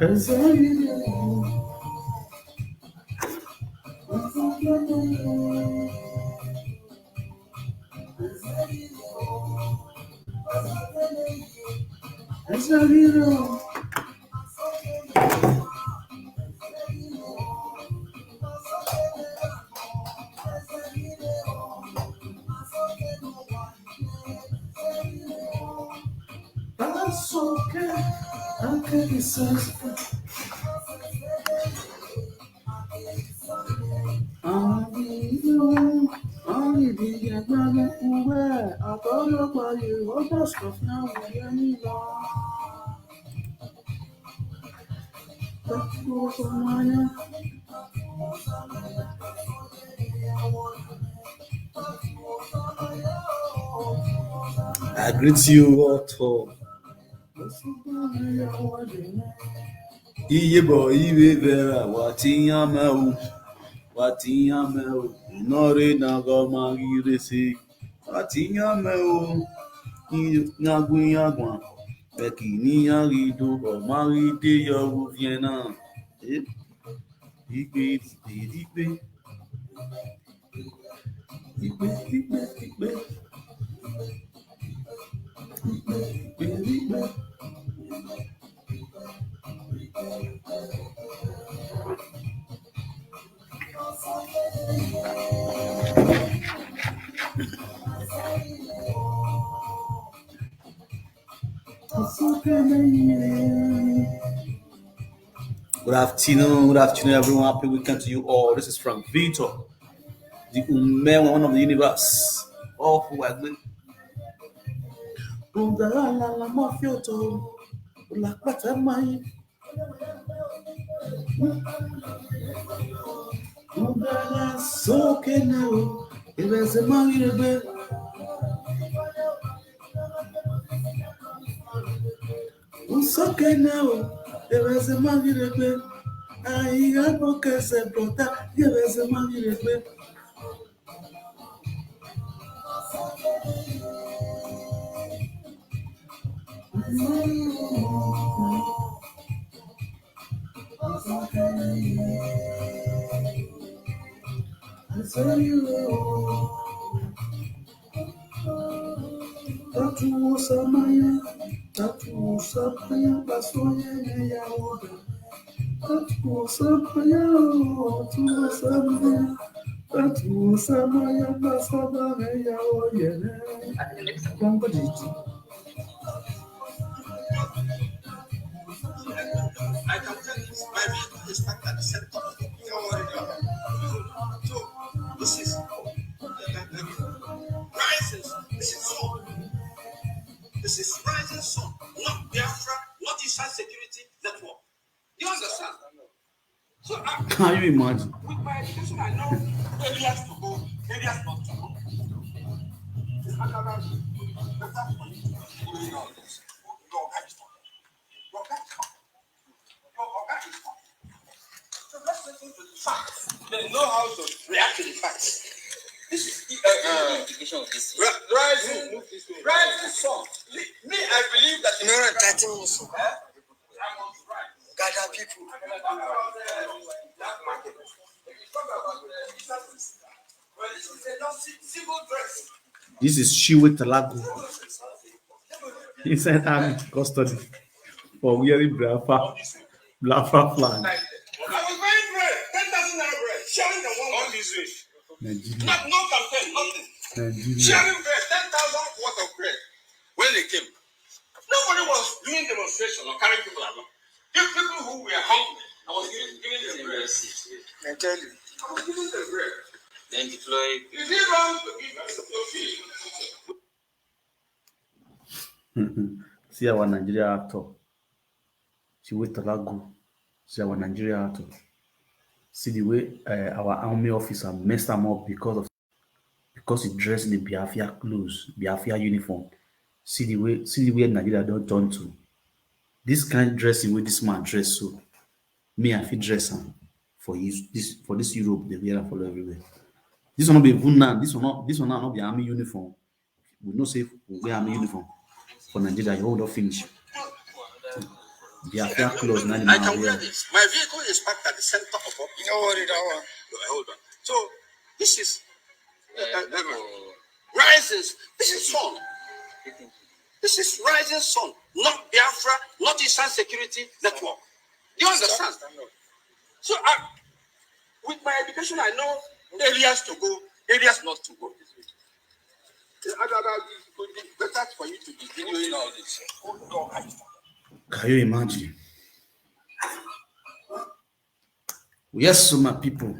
I greet you, Otto. Iye boy, ibe vera, watingame, inore nago magire si, watingame, nyagwa, beki ni yarido, or maride yo viena. Igbe. Good afternoon, everyone. Happy weekend to you all. This is Frank Vito, the one of the universe. All who are good. I can tell you, my vehicle is parked at the center. Don't worry about it. So, this is rising. This is sun. This is rising sun. Not Biafra, not Eastern Security Network. You understand? So, can you imagine? With my education, I know areas to go, areas not to go. It's better for you to know this. Your guy is talking. Your guy is talking. So let's listen to the facts. They know how to react to the facts. This is implication of this. Rising sun. Me, I believe that you know 30 minutes. Gather people. This is Shiwe Talago. He said I'm custody for wearing Biafra flag. I was buying bread, 10,000 naira bread, sharing the one on this rich. Nigeria. No campaign, nothing. Nigeria. Sharing bread, 10,000 worth of bread. When they came, nobody was doing demonstration or carrying people along. If people who were hungry, I was giving them bread. I tell you. I was giving them bread. Then deploy. Is it wrong to give us your fee? See our Nigeria actor. Shiwe Talago. See our Nigeria actor. See the way our army officer messed him up because he dressed in the Biafra clothes, Biafra uniform. See the way Nigeria don't turn to. This kind of dressing way this man dress so. Me, I feel dress am for this Europe, they wear am follow everywhere. This one not be even now. This one not be army uniform. We know say we wear army uniform for Nigeria. You hold up finish. Biafra close now. I can wear this. My vehicle is parked at the center of what? Don't worry, don't worry. Hold on. So this is rising. This is sun. This is rising sun, not Biafra, not Eastern Security Network. Do you understand? So with my education, I know areas to go, areas not to go. It's better for you to be videoing all this. Can you imagine? Yes, so my people,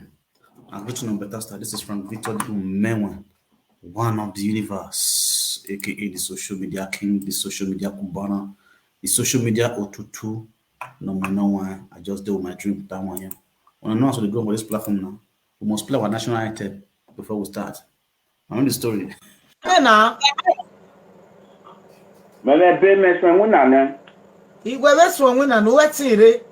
I'm reaching on Better Star. This is from Victor Menwen, one of the universe, aka the social media king, the social media Cubana, the social media Otutu. No one. I just do my dream that one here. When I know how to go on this platform now, we must play our national anthem before we start. I know the story. Hey now. Mele be me swen wuna ne. Igwe be swen wuna no wetire.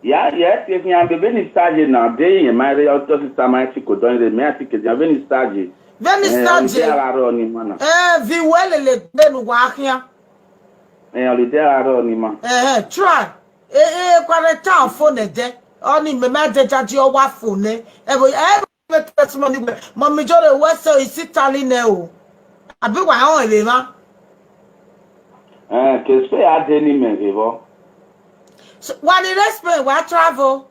Ya yes, if you be ni stage na dey in my auto system my tiko don dey me atike dey be ni stage. Veni stage. Vi welele be nu wa ahia. Oli dey aro ni ma. Try. Kware town phone de. Oni me ma de jaji o wa phone. E testimony gbe. Mommy jore we so is Italy ne o. Abi wa hon ele ma. Que se a de ni me vivo. So when you respect we travel.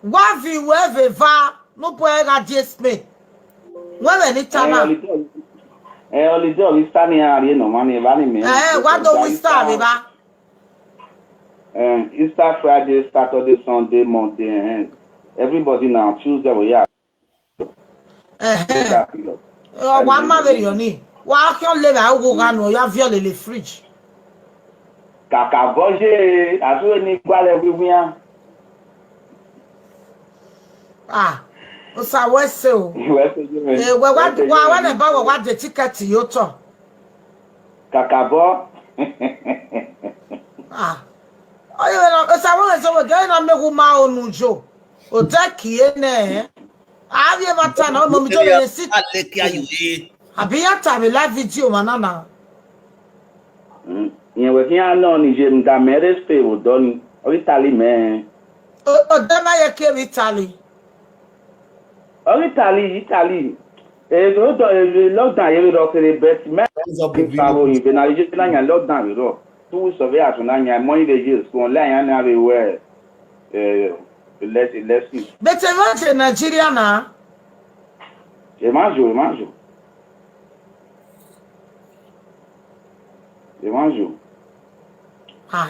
Wa vi we va no boy ga display. When ni tama. Oli do we stand here no money va ni me. What do we start ba? Easter Friday, Saturday, Sunday, Monday, everybody now Tuesday we are. One mother you need. Why can't live out go no ya viole le fridge. Kaka boje aso ni gbale wiwian. O sa we se o. What about what the ticket you to? Kaka bo. O sa we se o ga na me ku ma onu jo. O da ki ene. Have you ever turned on Mommy Joe sit? Abi ya tabi live video manana. Yen we kian no ni je mda mere spe o doni. O Italy me. O dema ye ke Italy. O Italy. O do lockdown ye ro kere bet me. Pavo yin be na je na yan lockdown ro. 2 weeks of ya na yan money dey use ko online yan na be where let's see. But imagine Nigeria na. Imagine.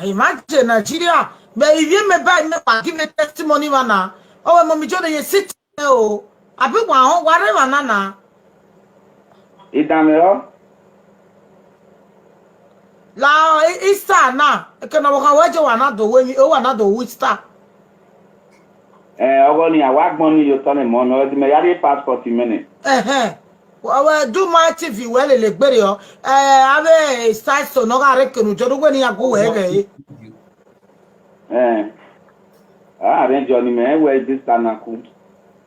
Imagine Nigeria. But if you me buy me give me testimony mana. Oh, Mommy Joe dey sit o. Abi wa hon ware wana na. Idamero. La Easter na. E kana wo kan waje wana do we o wana do Easter. Ogo ni awagbon ni yo tole mo no di me yari passport minute. Do my TV well le gbere o. Ave style so no ga re kenu jodo we ni ago we ge. Arrange on me where this tanaku.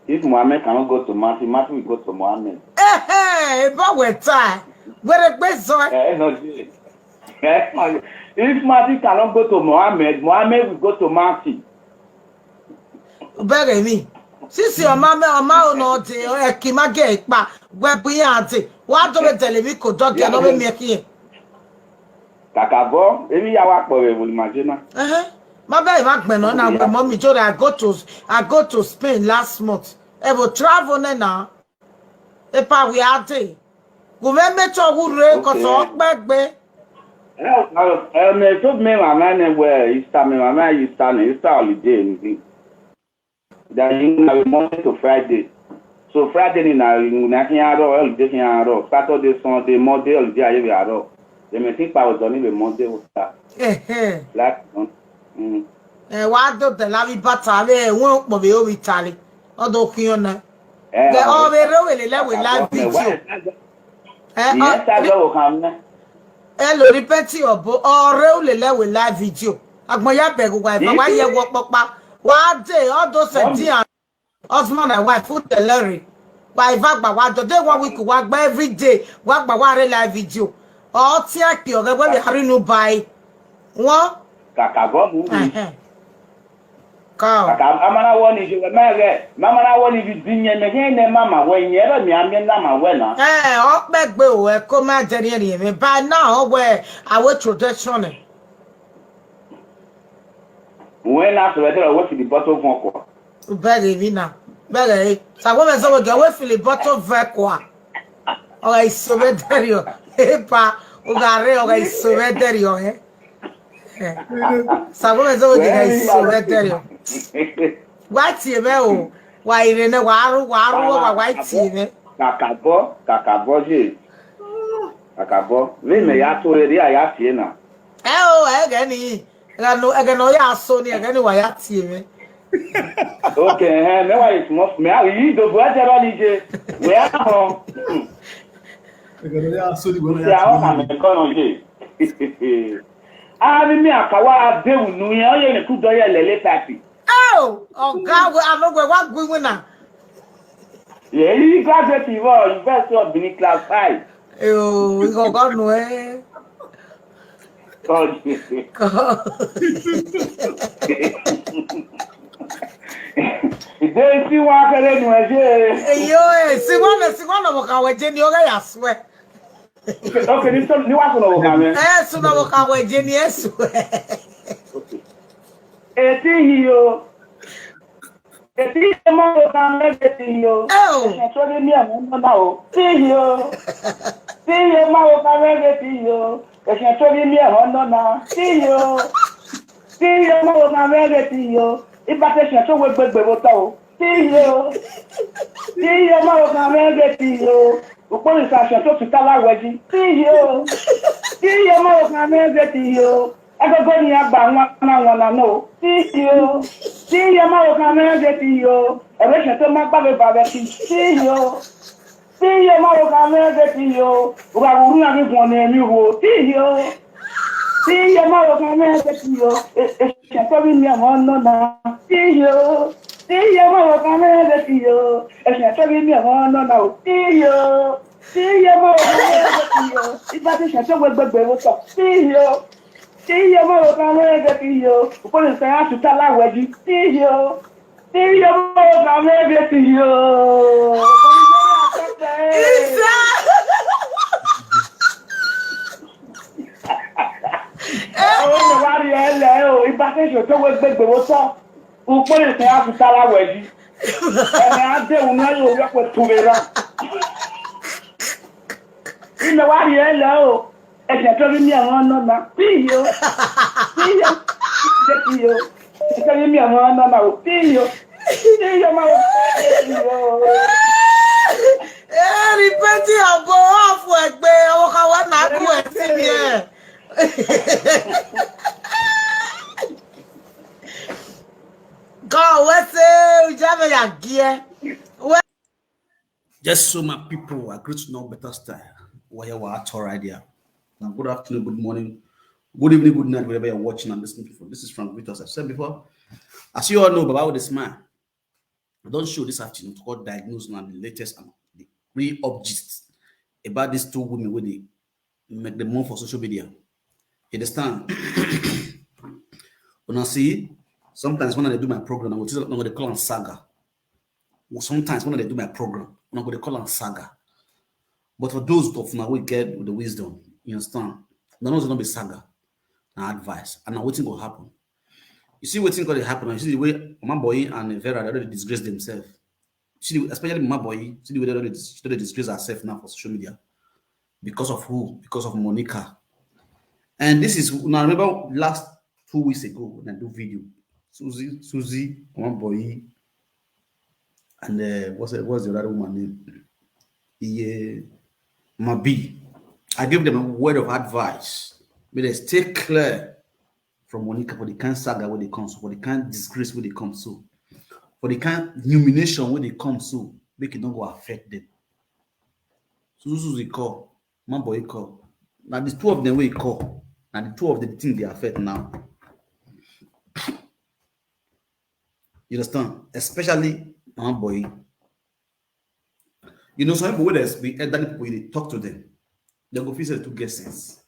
If Mohammed cannot go to Matthew will go to Mohammed. But we tie. Where gbe so. No. If Matthew cannot go to Mohammed will go to Matthew. Bere mi. Sisi ọma no de e ki ma ge ipa gbe bi ante. Wa do be tele mi ko doge no be mi ki. Kakabo, ebi ya wa po we mo imagine. Ma be ma gbe no na we Mommy Joe I go to Spain last month. E will travel na. E pa we ate. Go me to wu re ko so gbegbe. Me told me mama ne where Easter me mama Easter holiday anything. That you have Monday to Friday. So Friday ni na kiaro holiday kiaro. Saturday, Sunday, Monday holiday aye we aro. They me think pa do ni be Monday o start. Like wa do de la vi bata le won po be o Italy. Odo kiyon na. The o be re we le live video. Yes, I go come na. Lo repeat obo ore o le live video. Agbon ya be gugwa ifa wa ye wo popa. Wa day all those and husband and wife food the lorry. Wa ifa gba wa do dey 1 week wa gba every day wa gba wa re live video. Oh, tiaki, okay, where we hurry no buy. What? Kakabo movie. Cow. Amana woni je mege. Mama na woni bi dinye me ne mama when yero mi amye na ma wena. Begbe o e ko ma jeri eri me by now where our tradition. When after we go to the bottle of one. Bege vina. Bege. Sa wo me so we go feel the bottle ve kwa. O ga isobe derio. Epa o ga re o ga isobe derio Sa wo me so we ga isobe derio. White me o. Wa ire ne wa aru wa white me. Kakabo je. Kakabo. We me ya to re ya tie na. Egani. Egano ya so ni egani wa ya tie me. Okay, me wa is most me yi do bo ajero ni je. We ahun. Egano ya so ni gona ya. Ya o na me kono je. Ari mi akawa adewu nu yen o ye ni ku do ye lele papi. Oh, God, I what going on. Yeah, you graduate University of Benin class 5. Oh, we go no eh. God. They see what I do. Yo, see one of our Jenny, I swear. Okay, this one, you want to know what I so now our Jenny, I swear. Eti mo kan leti yo. E so ni mo na o. Ti yo mo kan leti yo. E se so ni mo na. Ti yo mo kan leti yo. Iba te se so we gbegbe bo ta o. Ti yo mo kan leti yo. O pon sa se so ti tala weji. Ti yo mo kan leti yo. Agogo ni agba won na no. Ti yo ma o kan me de ti yo. E be se to ma gba be ba be ti. Ti yo ma o kan me de ti yo. O ga wuru na mi gun na mi wo. Ti yo ma o kan me de ti yo. E se to mi mo no na. Ti yo ma o kan me de ti yo. E se to mi mo no na o. Ti yo ma o kan me de ti yo. Iba ti se to gbegbe wo so. Ti yo mo kan me de ti yo. O ko le se a tuta la weji. Ti yo mo kan me de ti yo. Oh, wari ele o. Iba ti se to gbegbe wo so. O ko le se a tuta la weji. E a de un na yo ko tubera. Ina wari ele o. Ẹ̀jẹ̀ tó rí ní àwọn ọ̀nà náà. Tíyó. Ṣé tíyó? Ẹ̀jẹ̀ tó rí ní àwọn ọ̀nà náà. Tíyó máa wọ tíyó. Rìpẹ́tì àbọ̀ ọ̀fù ẹ̀gbẹ́ ọkọ̀ wa náà kú ẹ̀ sí mi ẹ̀. God, what's it? Ujave ya gear. Just so my people are great to know better style. Why you are at right there. Now, good afternoon, good morning, good evening, good night, wherever you're watching and listening to. This is Frank Vitas. I've said before, as you all know, Baba with a smile. I don't show this afternoon to call diagnose now the latest and the real objects about these two women where they make them more for social media. You understand? When I see, sometimes when I do my program, I'm going to call on saga. Sometimes when I do my program, I'm going to call on saga. But for those of now we get with the wisdom, you understand? None of them be saga and advice. And now what's going to happen? You see what's going to happen. You see the way my boy and Vera already disgrace themselves. See, especially my boy, see the way they already disgrace herself now for social media. Because of who? Because of Monica. And this is now remember last 2 weeks ago when I do video. Susie, my boy, and what's the other woman name? Yeah. Mabi, I give them a word of advice. But they stay clear from Monica for the kind of saga where they come, so for the kind of disgrace where they come, so for the kind of humiliation where they come, so make it not go affect them. So this is the call, my boy call. Now the two of them will call. Now the two of the things they affect now. You understand? Especially my boy. You know, some people will be elderly people, they talk to them. They go feel to get sense.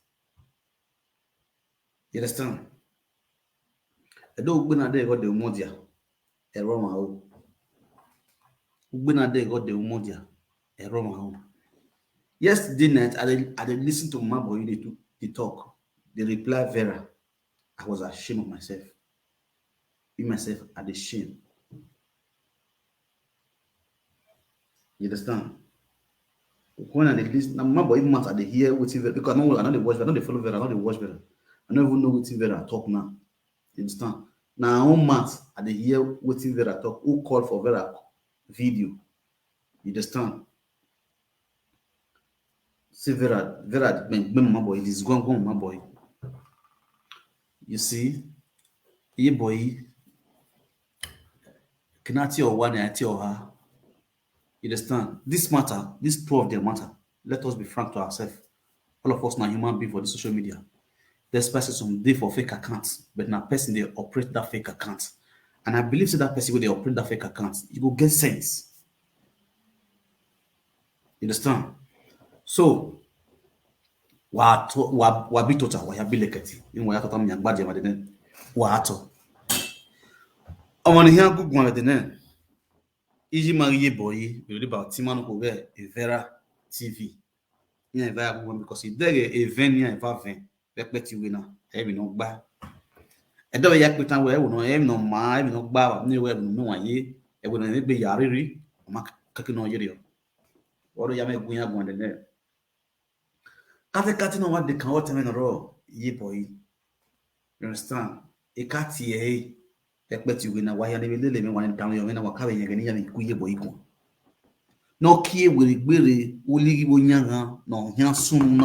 You understand? I don't go na there got the umodia. Error my own. Go na there got the umodia. Error my own. Yesterday night, I did listen to my boy they talk. They reply Vera. I was ashamed of myself. Me myself at the shame. You understand? When I did listen, my boy even at the hear waiting Vera because I know they watch Vera, I know they follow Vera, I know they watch Vera. I don't even know what Vera talk now. You understand? Now own math at the hear waiting Vera talk. Who called for Vera video? You understand? See Vera, my boy, it is gone, my boy. You see, ye boy, cannot or one I tell her. You understand? This matter, this two of them matter. Let us be frank to ourselves. All of us now human being for the social media. There's person some day for fake accounts, but now person they operate that fake account. And I believe that person when they operate that fake account, you go get sense. You understand? So wa bi tota wa ya bileketi in wa ya tota mnya gbaje ma de ne wa ato omo ni hian gugu ma de ne iji mariye boy we read about Timano ko be Vera TV in Vera gugu because there e 20 years va 20 repeti we na e bi no gba e do ya pe tan we no e no ma e bi no gba ni we no wa ye e we no ne be ya riri ma kake no yiri o ro ya me gun ya gun de ne Kati no what they can what in a row, ye boy. You understand? A cat ye, expect you in a way and even living one down your winner, carrying any queer boy. No key will it really, will you younger, no, here soon.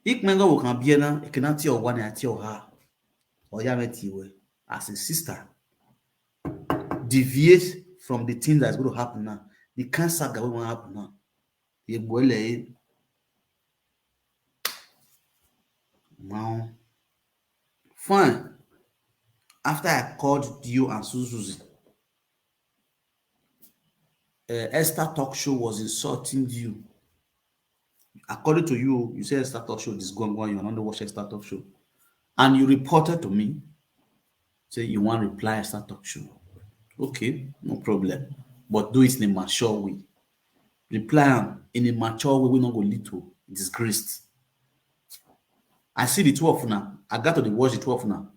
Ik mango can be a cannot tell one at your her or yameti way as a sister. Deviate from the thing that's going to happen now. The cancer that will happen now. Now, fine. After I called you and Susie, Esther talk show was insulting you. According to you, you said Esther talk show is going on. You want to watch Esther talk show, and you reported to me, say you want to reply Esther talk show. Okay, no problem, but do it in a mature way. Reply in a mature way. We not go lead to disgraced. I see the 12 now. I got to the watch the 12 now.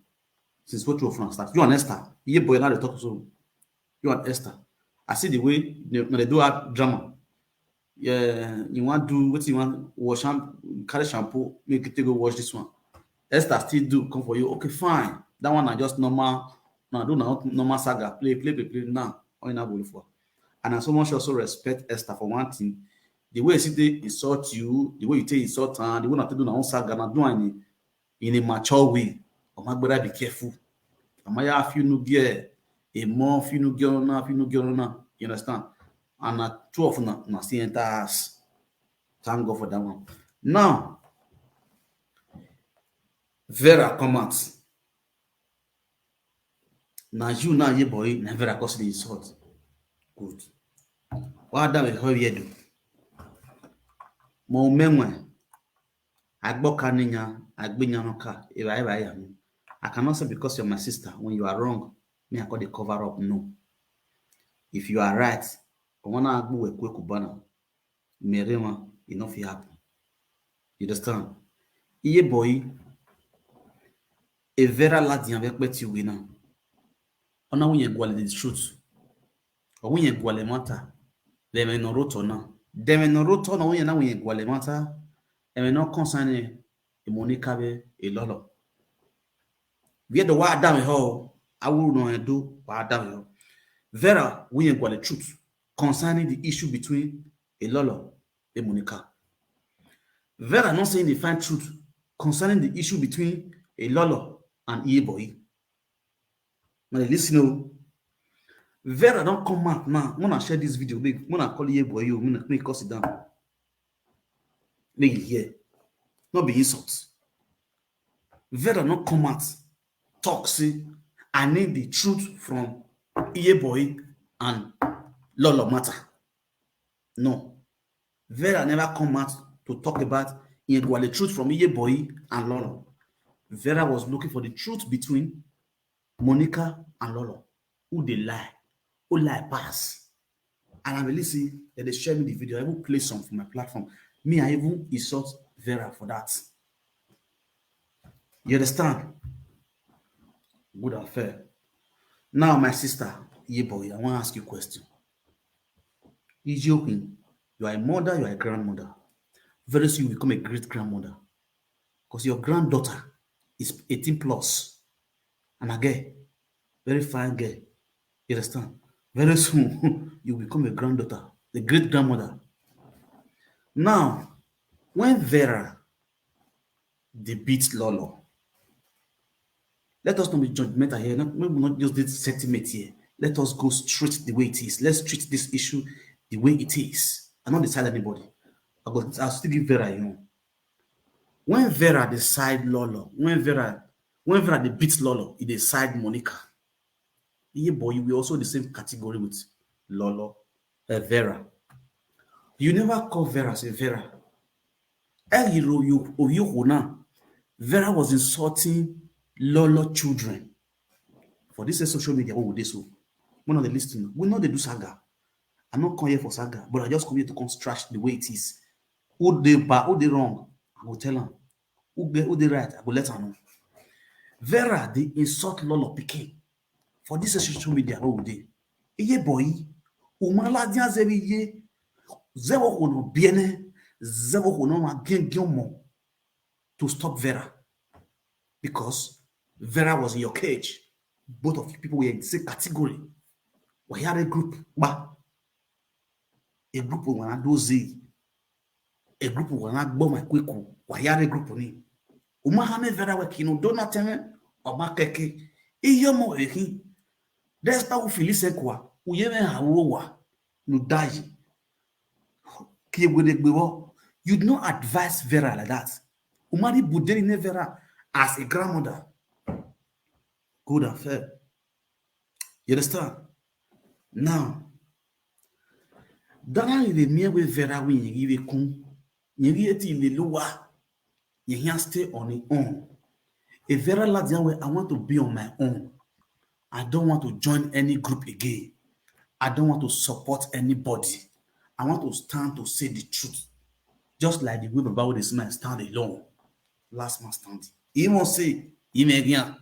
Since what 12 now start. You and Esther. You boy now they talk so. You and Esther. I see the way they do art drama. Yeah, you want to do what you want, wash carry shampoo, make it go wash this one. Esther still do come for you. Okay, fine. That one I just normal. No, do not normal saga. Play now. All you know for. And I so much also respect Esther for one thing. The way they insult you, the way you take insult her, the way not to do na own saga, not do in a mature way. Oh my brother, be careful. Amaya few no gear, a more few no girl na, you understand? And 12 na see enter us. Thank God for that one. Now, Vera come out. Now you now ye boy, na Vera cause the insult. Good. What that we how you do? Mo menwe agboka ninya agbinya no ka eba ya me. I cannot say because you're my sister when you are wrong me I call the cover up. No, if you are right wanna agbu ekwe kubana merema enough happen. You understand? Iye boy e Vera ladian avec peti we na ona wunye gwale the truth o wunye gwale mata le me no roto na deme no roto na wunye na wunye gwale mata e me no concerne e monica be e lolo we the wa down ho awuru no do wa down Vera wunye gwale truth concerning the issue between a lolo and Monica. Vera not saying the fine truth concerning the issue between a lolo and Boy. Now listen, Vera don't come out now. When I share this video, when I call Boy, you make us sit down. Make it here. Not be insults. Vera not come out. Talk, say, I need the truth from Boy and Lolo matter. No. Vera never come out to talk about the truth from Iyeboyi and Lolo. Vera was looking for the truth between Monica and Lolo. Who they lie? Who lie pass? And I really see that they share me the video. I even play some from my platform. Me, I even insult Vera for that. You understand? Good affair. Now, my sister, Iyeboyi, I want to ask you a question. You joking? You are a mother, you are a grandmother. Very soon you become a great grandmother. Because your granddaughter is 18 plus. And a girl, very fine girl. You understand? Very soon you become a granddaughter, a great grandmother. Now, when Vera they beat Lolo, let us not be judgmental here. Maybe not just this sentiment here. Let us go straight the way it is. Let's treat this issue the way it is. I not decide anybody. I'll still give Vera, you know. When Vera decide Lolo, when Vera they beat Lolo, it decide Monica. Iyeboyi, we also the same category with Lolo, Vera. You never call Vera, say Vera. Vera was insulting Lolo children. For this social media, what would they so? One of the listening, we know they do saga. I'm not coming here for saga, but I just come here to trash the way it is. Who they bad, who they wrong, I will tell them. Who they right, I will let them know. Vera, they insult Lolo Pikin. For this social media, what would they? Iyeboyi, umala dia zebiye, zero kono biene, zero kono ma gengyomon to stop Vera. Because Vera was in your cage. Both of you people were in the same category. We had a group, a group of one dozy, a group of one bomb my quick. We had a group of me. Umahane Vera wakino donateme or makeke. Iyomo ehi. There's no Phyllis Equa, who even have no die. You'd not advise Vera like that. Umari Budeni Vera as a grandmother. Good affair. You understand? Now, Dana is the mere way Vera when you give a kun, you get in the lower, you can't stay on your own. A Vera Ladian way, I want to be on my own. I don't want to join any group again. I don't want to support anybody. I want to stand to say the truth. Just like the way Baba this man stand alone. Last man standing. He won't say, he may again.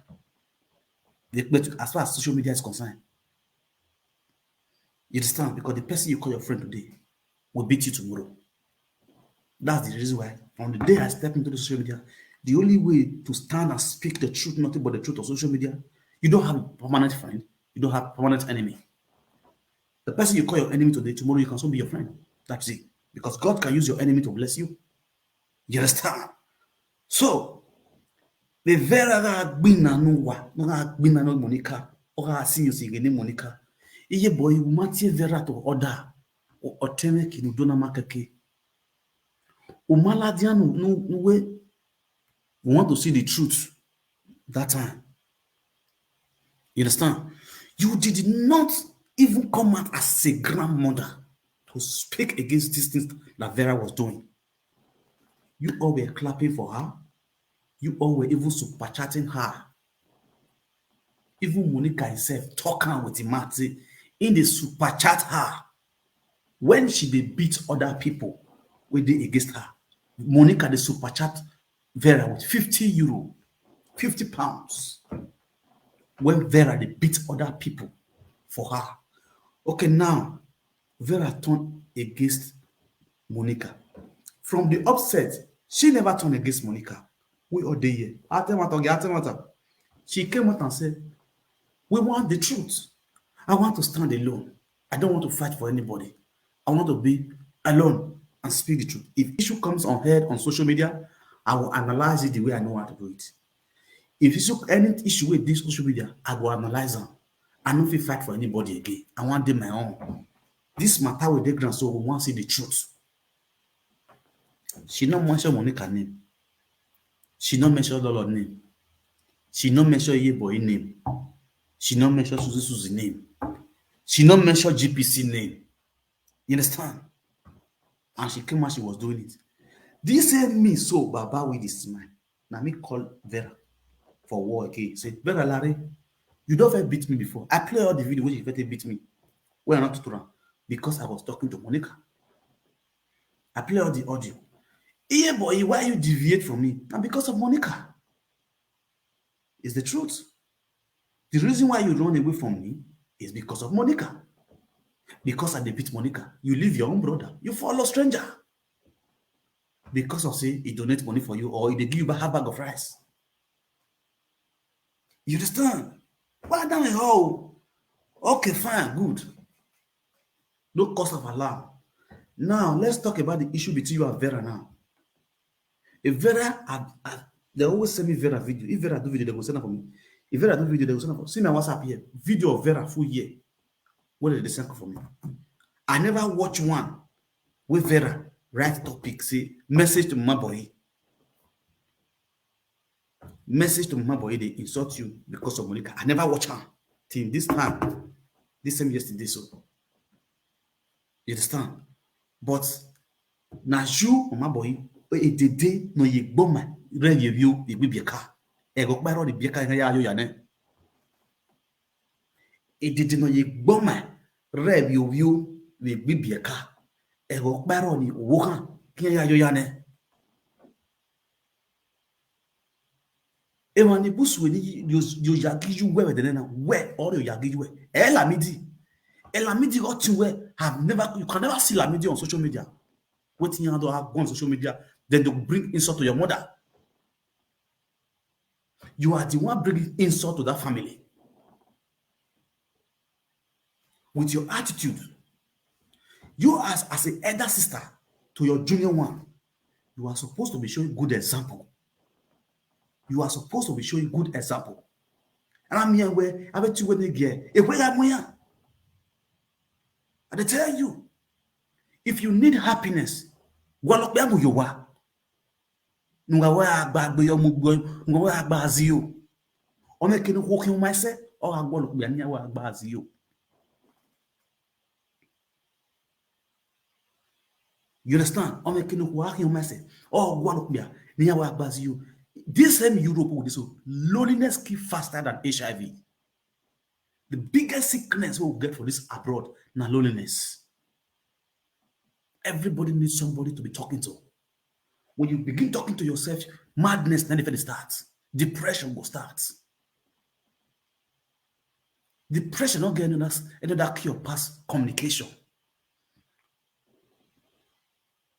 As far as social media is concerned. You understand? Because the person you call your friend today will beat you tomorrow. That's the reason why on the day I step into the social media, the only way to stand and speak the truth, nothing but the truth of social media, you don't have a permanent friend. You don't have a permanent enemy. The person you call your enemy today, tomorrow you can still be your friend. That's it. Because God can use your enemy to bless you. You understand? So, the Vera Bina no Monica, or see you singing Monica. Iyeboyi umati Vera to order or teme kinudona makeke. Umaladiano no way. We want to see the truth that time. You understand? You did not even come out as a grandmother to speak against these things that Vera was doing. You all were clapping for her. You all were even super chatting her. Even Monica herself talking with Imati in the super chat her. When she did beat other people with the against her, Monica the super chat Vera with 50 euro, 50 pounds. When Vera they beat other people for her. Okay, now Vera turned against Monica. From the upset, she never turned against Monica. We all day here. She came out and said, we want the truth. I want to stand alone. I don't want to fight for anybody. I want to be alone and speak the truth. If issue comes on head on social media, I will analyze it the way I know how to do it. If any issue with this social media, I will analyze them. I don't feel fight for anybody again. I want them my own. This matter with the grand, so we want to see the truth. She not mention Monica name. She not mention Lolo name. She not mention Iyeboyi name. She not mention Suzy name. She not mention GPC name. You understand? And she came out, she was doing it. This same me, so Baba with this man. Now me call Vera for war again. Say, Vera Larry, you don't ever beat me before. I play all the video where you ever beat me. When I'm not to run. Because I was talking to Monica. I play all the audio. Yeah, boy, why you deviate from me? And because of Monica. It's the truth. The reason why you run away from me is because of Monica. Because I beat Monica, you leave your own brother, you follow stranger. Because of say he donate money for you or they give you a half bag of rice. You understand? Well, damn it, oh, okay, fine, good. No cause of alarm. Now let's talk about the issue between you and Vera now. If Vera, they always send me Vera video. If Vera do video, they will send it for me. If Vera do video, they will send it for me. See my WhatsApp here. Video of Vera full year. What did they send for me? I never watch one with Vera write topic, say message to my boy. Message to my boy, they insult you because of Monica. I never watch her till this time. This same yesterday, so you understand? But now you, my boy, a day no ye bomber, review the bibiaka. E go by the biaka in ya yane. E did no ye bomber, review the bibiaka. E go by the woka, kia yane. E wani busu ni yo yagi you where the nena where all you yagi you Lamidi got to where you can never see Lamidi on social media. Waiting you have go on social media, then they bring insult to your mother. You are the one bringing insult to that family. With your attitude. You as an elder sister to your junior one, you are supposed to be showing good example. You are supposed to be showing good example. And I'm here where I bet you when they get a way I'm here. And I tell you, if you need happiness, walk back with your wa. Nwa back by your mugbo, nwa bazio. Or making walking myself, or I walk by near bazio. You understand? Or making walking myself, or walk by near bazio. This same Europe with this loneliness keep faster than HIV. The biggest sickness we'll get for this abroad now loneliness. Everybody needs somebody to be talking to. When you begin talking to yourself, madness then it starts. Depression will start. Depression not getting another cure past communication.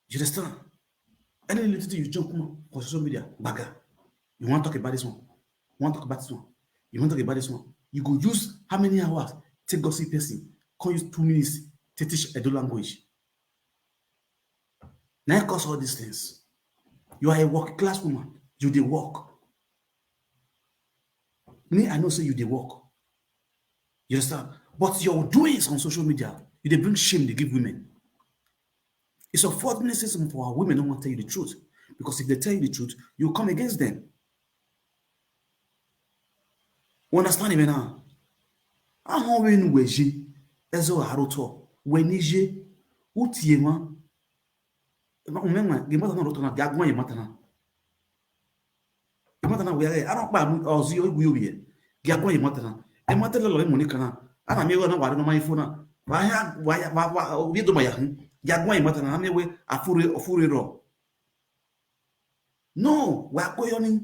You understand? Any little thing you jump on social media, bagger. You want to talk about this one? You want to talk about this one? You want to talk about this one? You go use how many hours? Take gossip person. Can use 2 minutes to teach Edo language. Now cause all these things. You are a working class woman. You dey work. Me, I know say you dey work. You understand? But your doings on social media, you dey bring shame they give women. It's unfortunate system for our women don't want to tell you the truth. Because if they tell you the truth, you come against them. You understand me now? How when weji ezo haroto wenije utiema umema gemata na roto na gagwa yemata na yemata na we arokpa ozi ogu yobiye gagwa yemata na emata lelo Monica na ana mewe na ware no my phone na wa obi do ma ya hu gagwa yemata na mewe afure ro no wa koyoni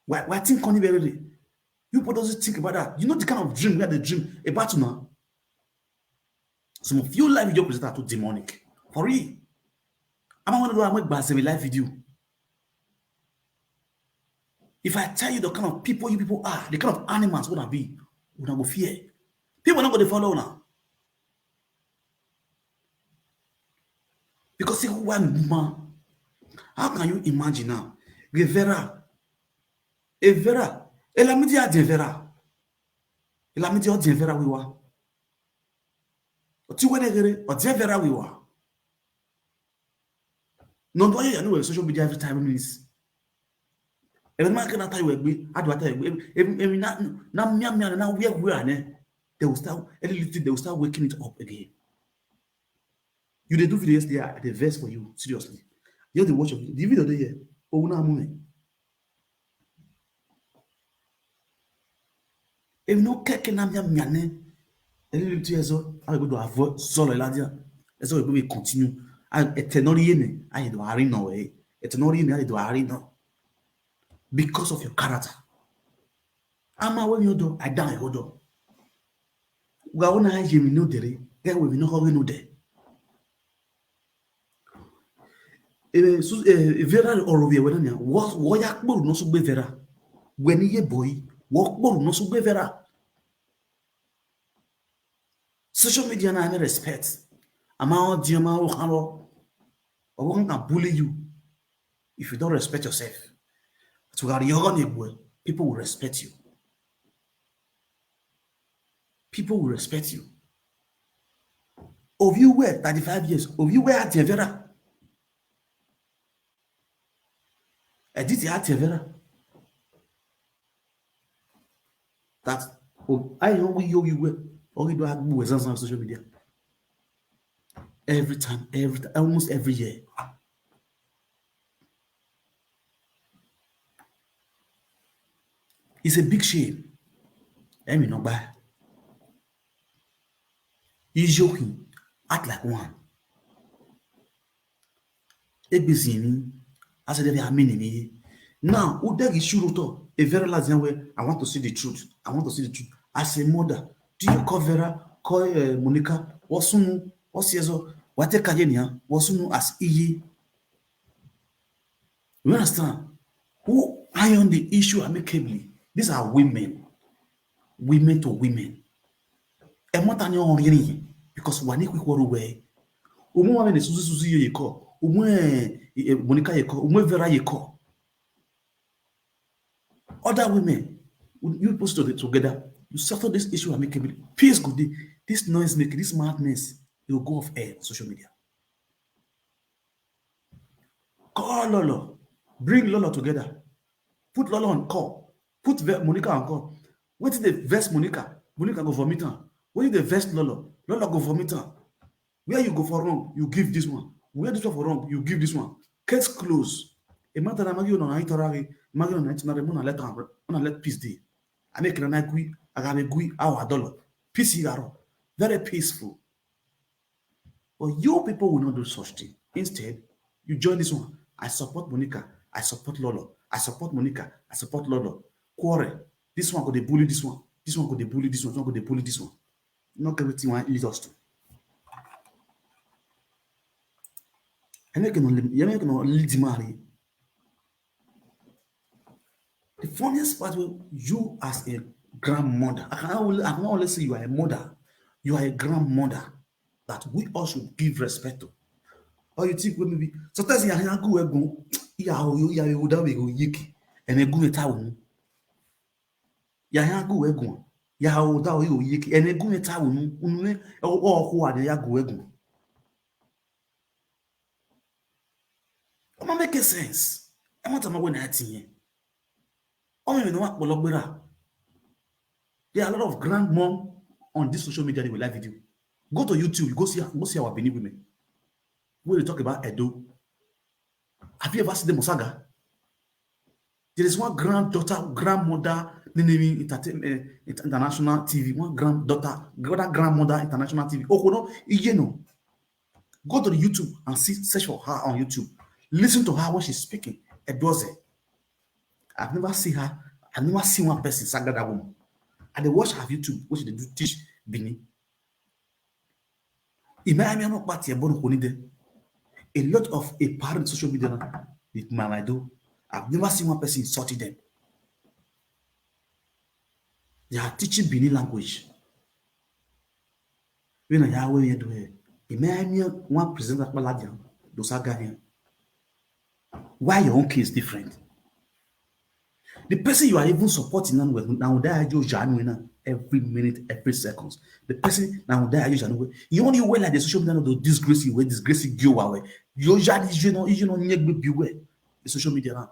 wa think on very. You people doesn't think about that. You know the kind of dream where they dream about now. Some of you live video presenters are too demonic. For real. I'm going to go and make a live video. If I tell you the kind of people you people are, the kind of animals gonna be, we're not go fear. People are not going to follow now. Because see one woman, how can you imagine now? Vera. Elamidi a devera. Elamidi o devera wiwa. Oti wenegere o devera wiwa. No do you know social media every time means. Even man can tell you we advertise we na miam na we ane. They will start waking it up again. You they do videos there, they verse for you, seriously. You have to watch the video there. Oh, no, moment. If no keke na miane, little 2 years old, I go to avoid solo ladia. That's why we continue. I etenori yene, I do ari no way. Etenori yene, I do ari no. Because of your character. Ama when you do, I die hodo. We are on a high no dere. Get we know how we know there. Vera orovie wedanya wo ya kporu no so gbe vera weni ye boy wo kporu no so gbe vera. Social media na any respect ama o di ama o kan lo o can bully you if you don't respect yourself. To gar yoga negwe, people will respect you. People will respect you. Of you were 35 years, of you were at vera. Edith Atevera. That I know we do have results on social media. Every time, almost every year. It's a big shame. I mean, not bad. He's joking, act like one. I said, I mean, now, who dare is Shuruto? A very last way, I want to see the truth. I want to see the truth. As a mother, do you call Vera, call Monica, Wasunu, Wasiezo, Wateka Jenia, Wasunu as Iyi? You understand? Who iron the issue amicably? These are women. Women to women. And what are you hearing? Because one quick word away. Umu ame Suzu yeko. Umu Monica yeko. Umu Vera yeko. Other women, you post it together, you settle this issue amicably. Peace good day. This noise making, this madness, it will go off air on social media. Call Lolo. Bring Lolo together. Put Lolo on call. Put Monica on call. What is the vest Monica? Monica go vomit her. What is the vest Lolo? Lolo go vomit her. Where you go for wrong, you give this one. Where this one for wrong, you give this one. Case close. A matter of maggie on Itorari, maggie on Itorari, let peace day. I make an agui, I got a gui, our dollar. Peace here. Very peaceful. But you people will not do such thing. Instead, you join this one. I support Monica. I support Lolo. I support Monica. I support Lolo. Quarrel. This one could they bully this one. This one could they bully this one. This one could they bully this one. Not everything one lead us to. And you can only marry. The funniest part was you as a grandmother. I can only say you are a mother. You are a grandmother that we all should give respect to. Or you think maybe sometimes you are go you that we go yiki and a go town. Ya go ego. Ya that we go yiki and a go town. Unwe or who are the ya go ego. It make sense. I want to know when I think. Oh, you know what? There are a lot of grandmom on this social media. They will live video. Go to YouTube. You go see our Benin women. When they talk about Edo, have you ever seen the Musaga? There is one grandmother, International TV. One grandmother, International TV. Oh, no, you know. Go to the YouTube and search for her on YouTube. Listen to her when she's speaking. Edoze. I've never seen her. I've never seen one person saga that woman. And they watch her YouTube, which they do teach Bini. A lot of a parent social media with Mamado. I've never seen one person insulting them. They are teaching Bini language. When I have to do it, one presenter Paladian, those are Ghanaian. Why your own case different? The person you are even supporting now every minute, every second. The person now you only way like the social media to disgrace you, disgrace you away. You know, beware the social media now.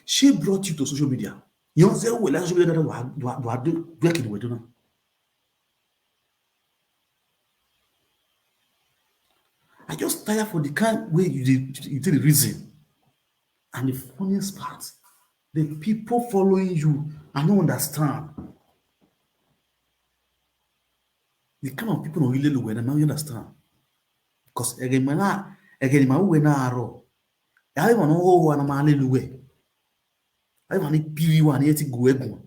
She brought you to social media. You say, well, let's social media do breaking the way now. I just tired for the kind way you did the reason. And the funniest part, the people following you, I don't understand. The kind of people who really look when I don't understand. Because again, my way na aro. I want to go one man luwe. I want to piri one yet go ego.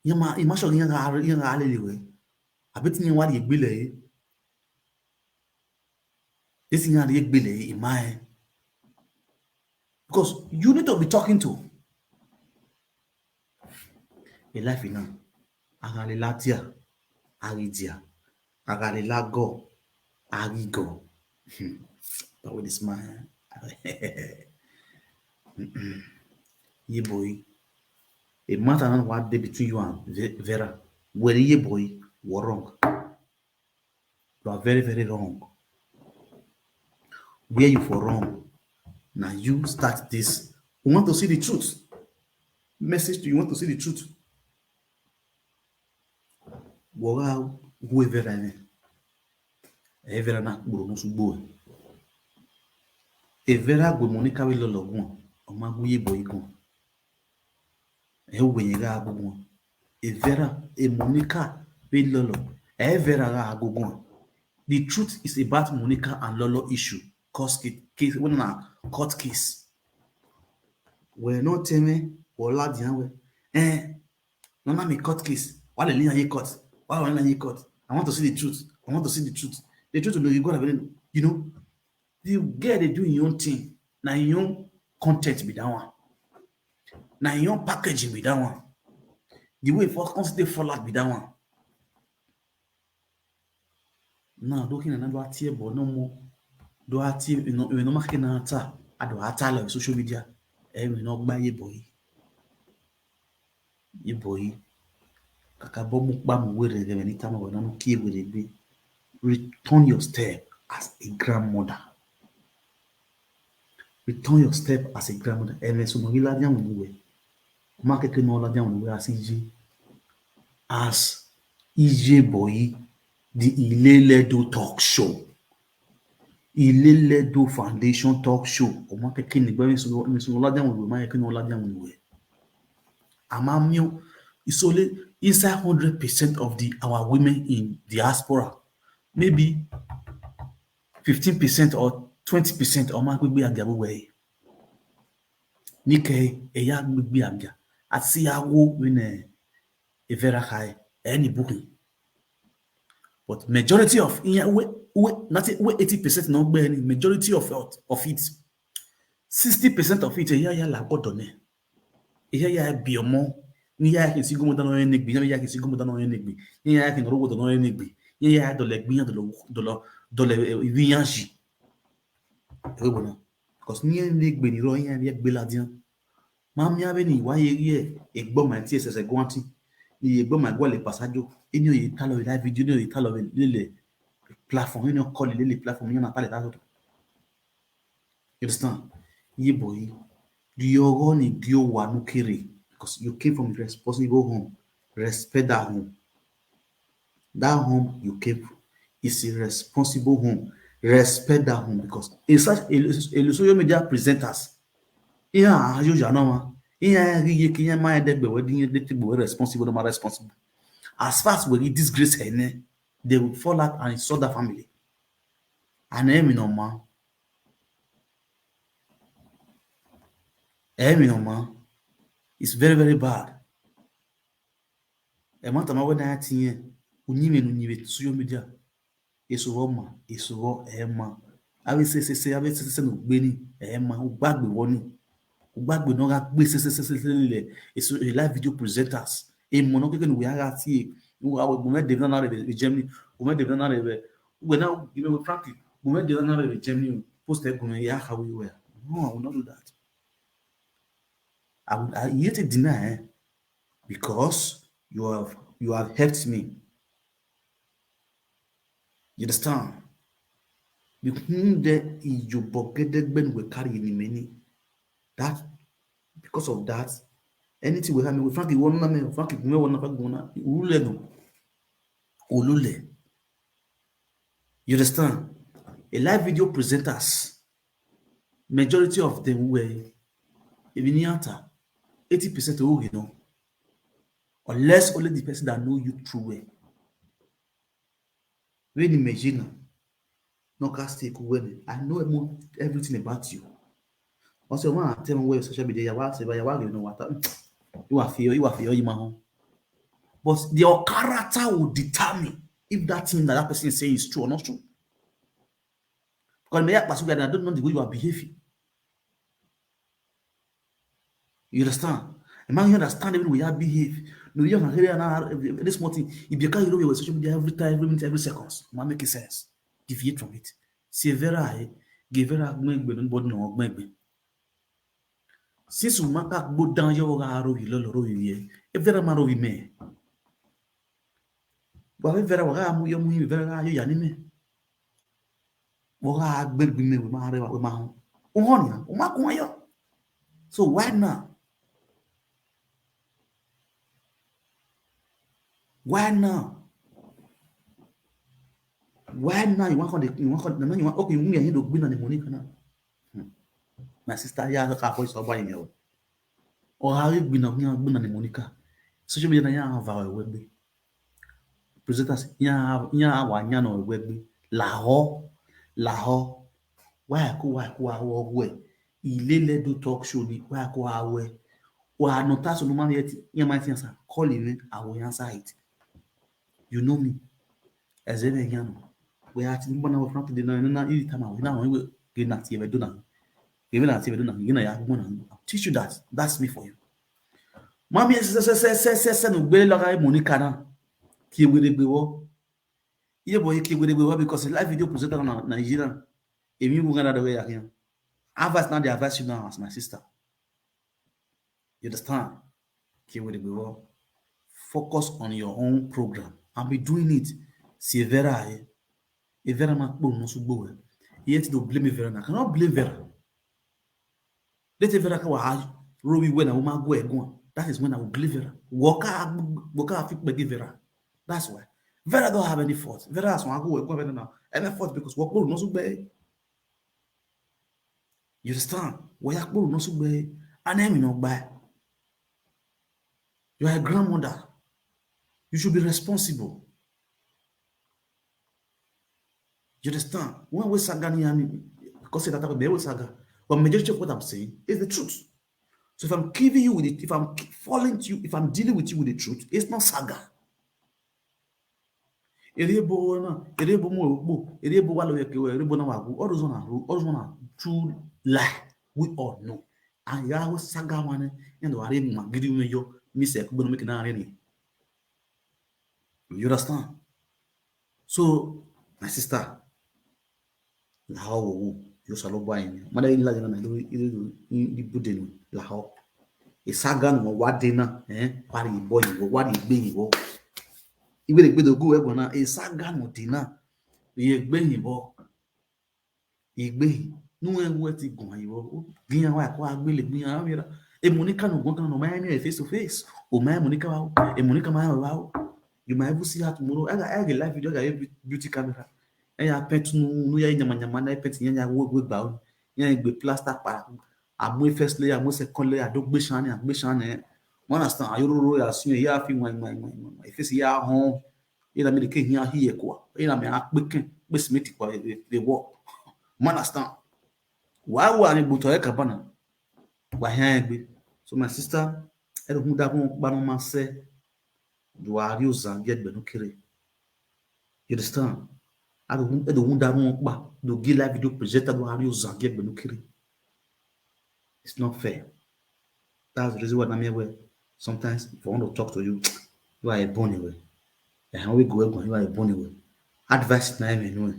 You must have young alleyway. I bet you what you believe. This thing are believe in my. Because you need to be talking to a life in them. Agalilatia, Aridia, Agalilago, Arigo. But with this man, ye boy, a matter on what day between you and Vera. Where ye boy were wrong. You are very, very wrong. Where you for wrong. Now you start this. We want to see the truth. Message to you want to see the truth. Wora go Vera ne. Vera na gboro no sugbo. Vera go Monica we lologun. O ma guye boy gun. Wenye ga agogun. Vera Monica we lolo. Vera ga agogun. The truth is about Monica and Lolo issue. Case when na court case. We no tell me ola dianwe. No na me court case. Why the lina ye court? Why when ye court? I want to see the truth. I want to see the truth. The truth you got to you know. You get they doing your own thing. Now your own content be that one. Now your own packaging be that one. The way for constantly follow be that one. Now looking at another tier, but no more. Do I team you know marking ata I do ata on social media. We not buy ye boy. Ye boy. Kakabo mukba muwere the anytime we no key with it be. Return your step as a grandmother. Return your step as a grandmother. And so we la dian we. Market no la dian we as EJ boy the Ileledo talk show. Ileledo Foundation talk show. O ma keke ni gbe mi so la dian we ma keke no la dian we. Amamio is only inside 100% of our women in diaspora. Maybe 15% or 20% or ma gbegbe agya we. Nike eya gbegbe agya. Ati yawo when Vera high any booking. But majority of not 80% no be any majority of it 60% of it ya la godone. Ya biomo ni ya ke sigo mo dan no enigbi ya ke sigo mo dan no enigbi ya ke no rogo dan no enigbi ya do le gbiyan do le viyanji e bona because ni enigbi ni ro yan ya gbe ladian ma mi ave ni wa ye ri egbo ma ti sese gwanti ni egbo ma gwa le pasajo eni oye ta lo live video ni oye ta lo le platform ni o call le platform ni na ta le ta so you understand ye boy Diogo ni dio wa nukere because you came from a responsible home. Respect that home. That home you came from is a responsible home. Respect that home because in such a social media presenters, yeah, you know, yeah, you can't mind that but we're responsible, not responsible. As far as we disgrace her, they will fall out and insult the family. And I mean, man. It's very, very bad. A month of when I tinye, unyive social media. Eso Roma, eso Emma. I will say, no Benny, Emma, who bag with one. Who bag with no it's a live video presenters. A monocle we are at here. Who are we met the Germany, who met the when now, you know, frankly, we met the Germany, posted how we were. No, I will not do that. I yet deny because you have helped me. You understand? The that you bucketed when we carry in many. That because of that, anything we have with Frankie one man, Frankie me one na gona, ulule. You understand? A live video presenters, majority of them were Eviniata, 80% who you know, unless only the person that know you true well. When imagine, no cast take when I know everything about you. Also, when I tell me where social media, you know what you are fear, but your character will determine if that thing that person is saying is true or not true. Because I don't know the way you are behaving. You understand? A man you understand even when you behave. No, you can hear this small thing. If you can't know social media every time, every minute, every seconds, man make sense. Deviate from it. See vera give vera body no ogbe. Since you make go down your ro ye. If vera maro we me. But if vera wa mu yo mu vera yo ya ni me. Wo ga gbe me we ma re wa we ma ho. O ho ni, o ma ko yo. So why now? Why now? Why now you want okay, you want to be on the money kana? My sister ya ka voice over in here. Or how you been on the Monica? Social media ya have our web. Presenters ya wa nya no web. Laho. Why ko we. Ilele do talk show ni why ko we. Wa no taso no man yet ya my things call me I will answer it. You know me. As any young. We are in one of front of the na time we now we get not even do now. Even at even I'll teach you that. That's me for you. Mommy says no be like Monica na. Ki we dey gbewo. Iye boy ki we dey gbewo because the live video presenter na Nigeria. Emi mu gana the way here. Advice now the advice you now as my sister. You understand? Ki we dey gbewo. Focus on your own program and be doing it. See Vera e Vera ma po no so gbo. Yet to blame Vera na. Cannot blame Vera. Let Vera ka wa robi when I will go egun. That is when I will believe Vera. Woka fit be Vera. That's why. Vera don't have any fault. Vera has one go egun now. Any fault because work no so be. You understand? Work no so be. And em no buy. You are a grandmother. You should be responsible. You understand? When we saga ni because that type of saga. But majority of what I'm saying is the truth. So if I'm giving you with it, if I'm falling to you, if I'm dealing with you with the truth, it's not saga. Erebo mo erebo wa lo ye ke erebo na wa all those one are true lie. We all know. And ya wo saga one and do are ma gidi me yo mi se ko no make na re. You understand? So my sister, how you salo boy ni mada ila jana na do di budenu la ho e saga no wade na pari boy wo wade gbe wo ibe le gbe do go egbon na e saga no de na e gbe yin bo igbe nu ewu ti gun ayo gbiyan wa ko agbele gbiyan mira e Monica no gon kan no ma ni face to face o ma Monica wa e Monica ma wa you might even see her tomorrow I live video ga beauty camera ya pet no ya nyama na pet yan ya wo gba o yan gbe plaster pa amu first layer amu second layer do gbe shan ni one understand ayororo ya sun ya fi wan face ya hon ila me ke yan hi e ko ila me a pe ken pe smith ko the work one understand wa ni buto e kabana wa yan gbe so my sister e do da ko ba no ma se do ari oza get be no kere. You understand? I don't do give live video presenter do have you zange be no kiri. It's not fair. That's the reason why I'm here. Sometimes if I want to talk to you, you are a bonny way. And how we go, you are a bonny way. Advice na anyway.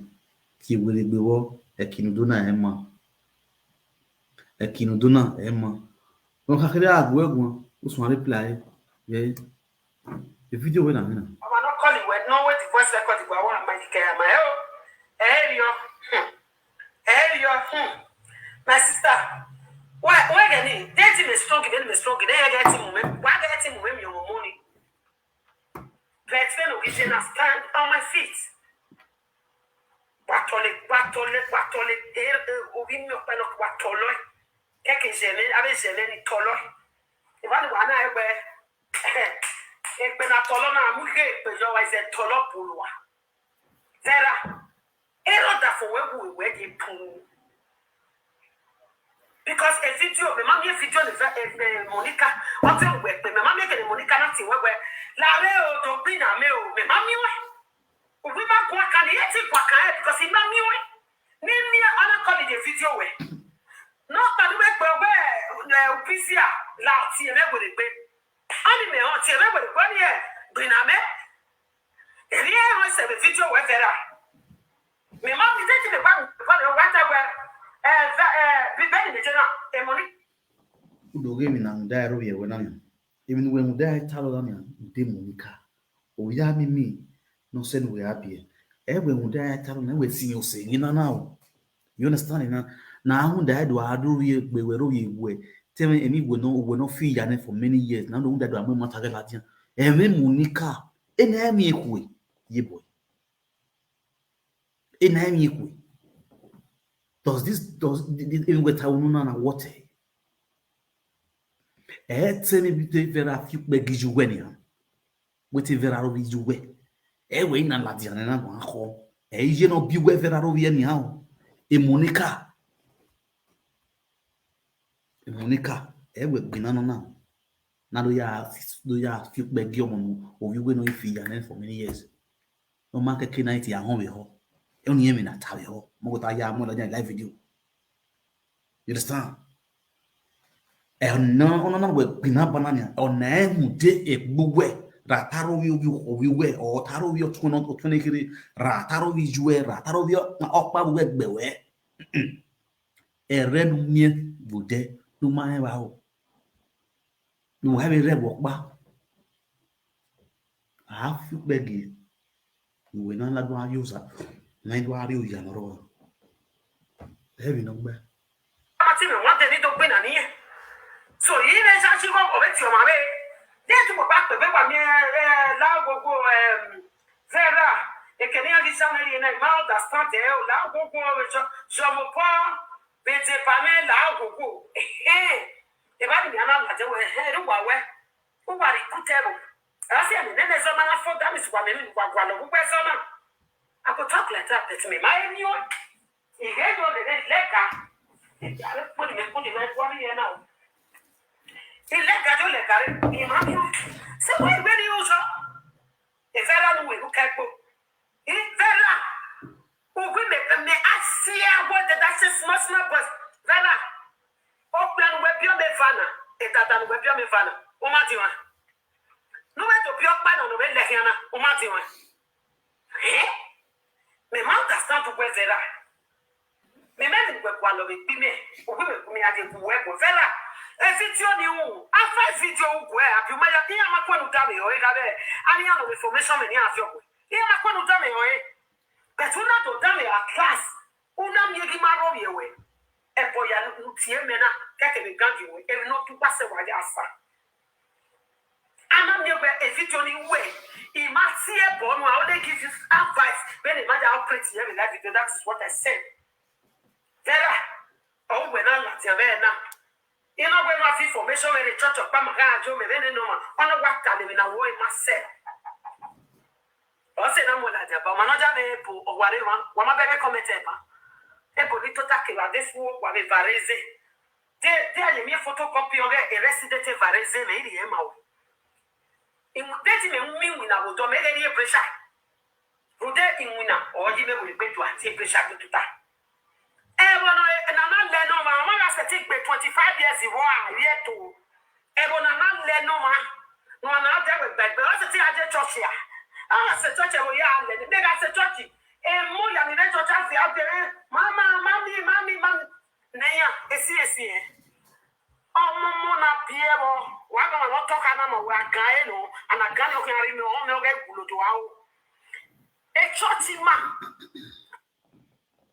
Ki will be wo e kinuduna emma. E kinuduna emma. No hakere agwo egun, o so reply. Yeah. The video when I'm in. I'm not calling word, no way the voice record go want my care my my sister. Why getting dating me strong, then I get him. Why get him when your money? Let's stand on my feet. Battle watole obi mi openo watolo keke jene abe jene ni tolo e ba ni wana egbe na tolo na mu ke pe jo wa ze tolo pulwa zera ero da for we di pun because a video me mama video ni Monica o te we pe me mama ke ni Monica na ti we la re o do bi na me o me mama we ma kwa kan yeti kwa kan because in mama we ni mi ana call the video we no pa we pe we na upisia la ti e me we pe ani me o ti e me we ko ni e bi na me eri e o se video we vera me mama ti te me ba o wata we bibeli de jena emoni udoge mi na ndaro ye wena mi even when we die talo na de Monica o ya mi no se no we happy when we die talo na we sin o se ni na now you understand na hu die do adu ye gbe we ro ye we tell me emi we no feel ya for many years na do die do am mata ga ladian Monica ena mi ekwe ye boy ena mi ekwe does even with how no na water tell me be vera fi pe giju we ni we te vera ro giju we we na la dia na no akọ ye no bi we vera ro ye ni ha o Monica we gbina no na do ya fi pe gi omo no o wi we no fi ya na for many years no ma ke night ya ho we ho e oni emi na ta we ho mo go ta ya mo la live video. You understand? Ona we gbina banana ona ehu de egbugwe rataro wi we o taro wi otun no otun ekiri rataro wi juwe rataro wi opa we gbewe erenu mie bude no ma e wa o no ha be rebo pa a fi gbegi we na la do ayusa na do ari o ya no ro heavy no gbe ati me wa de ni to pe na ni so yi le sa chi ko o be ti o ma be de tu mo pa pe be wa mi la gogo vera e ke ni agi sa na ri na ma understand e o la gogo je mo pa be te pa me la gogo e ba ni ana la je we ru wa we o wa ri kutero asi ani ne so ma na for that is wa me ni gwa lo gbe so na I could talk like that but me ma eni o e ge do de leka e put me kwa ni na o ile gajo le kare ni ma mi se we gbe ni o so e vera no we ku ka gbo e vera o gbe me asia what that small boss vera o plan we bio me fana e tata no we bio me fana o ma ti wa no we to bio pa no we le hiana o ma ti wa me ma understand to we vera me me gbe kwa lo be bi me o gbe me ade ku we go vera video ni o afa video go e abi ma ya iya ma kwanu da me o e ga be ani ya no information me ni afi o iya ma kwanu da me o e but una to da me a class una mi gi ma ro ye we e bo ya no tie me na ka ke me gangi we e no tu passe wa ja asa ana mi gbe e video ni we e ma tie bo no I only give you advice when the matter operate here in life video that is what I said there oh when I la tie be na you know when I feel information where the church of Pamaga Joe me bene no ma ono wa ka le na wo ma se o se na mo la ja ba ma no ja me po o ware wa ma be comment e ba e bo ni tota ke wa de fu wa be varese de ale mi photocopy o e resident varese me ri e ma o in de ti me mi wina wo do me le ni pressure ro de in wina o ji me wo pe to anti pressure to ta Ebono na le no ma ma se take 25 years iwo aye to Ebono na le no ma no na de we gbegbe o se ti aje church ya se church wo ya le de ga se church mo ya ni de church afi ade mami neya esi mo na piero wa ga no to kana ma wa ga e no ana ga no kan ri me o me o ga gulo to awo e church ma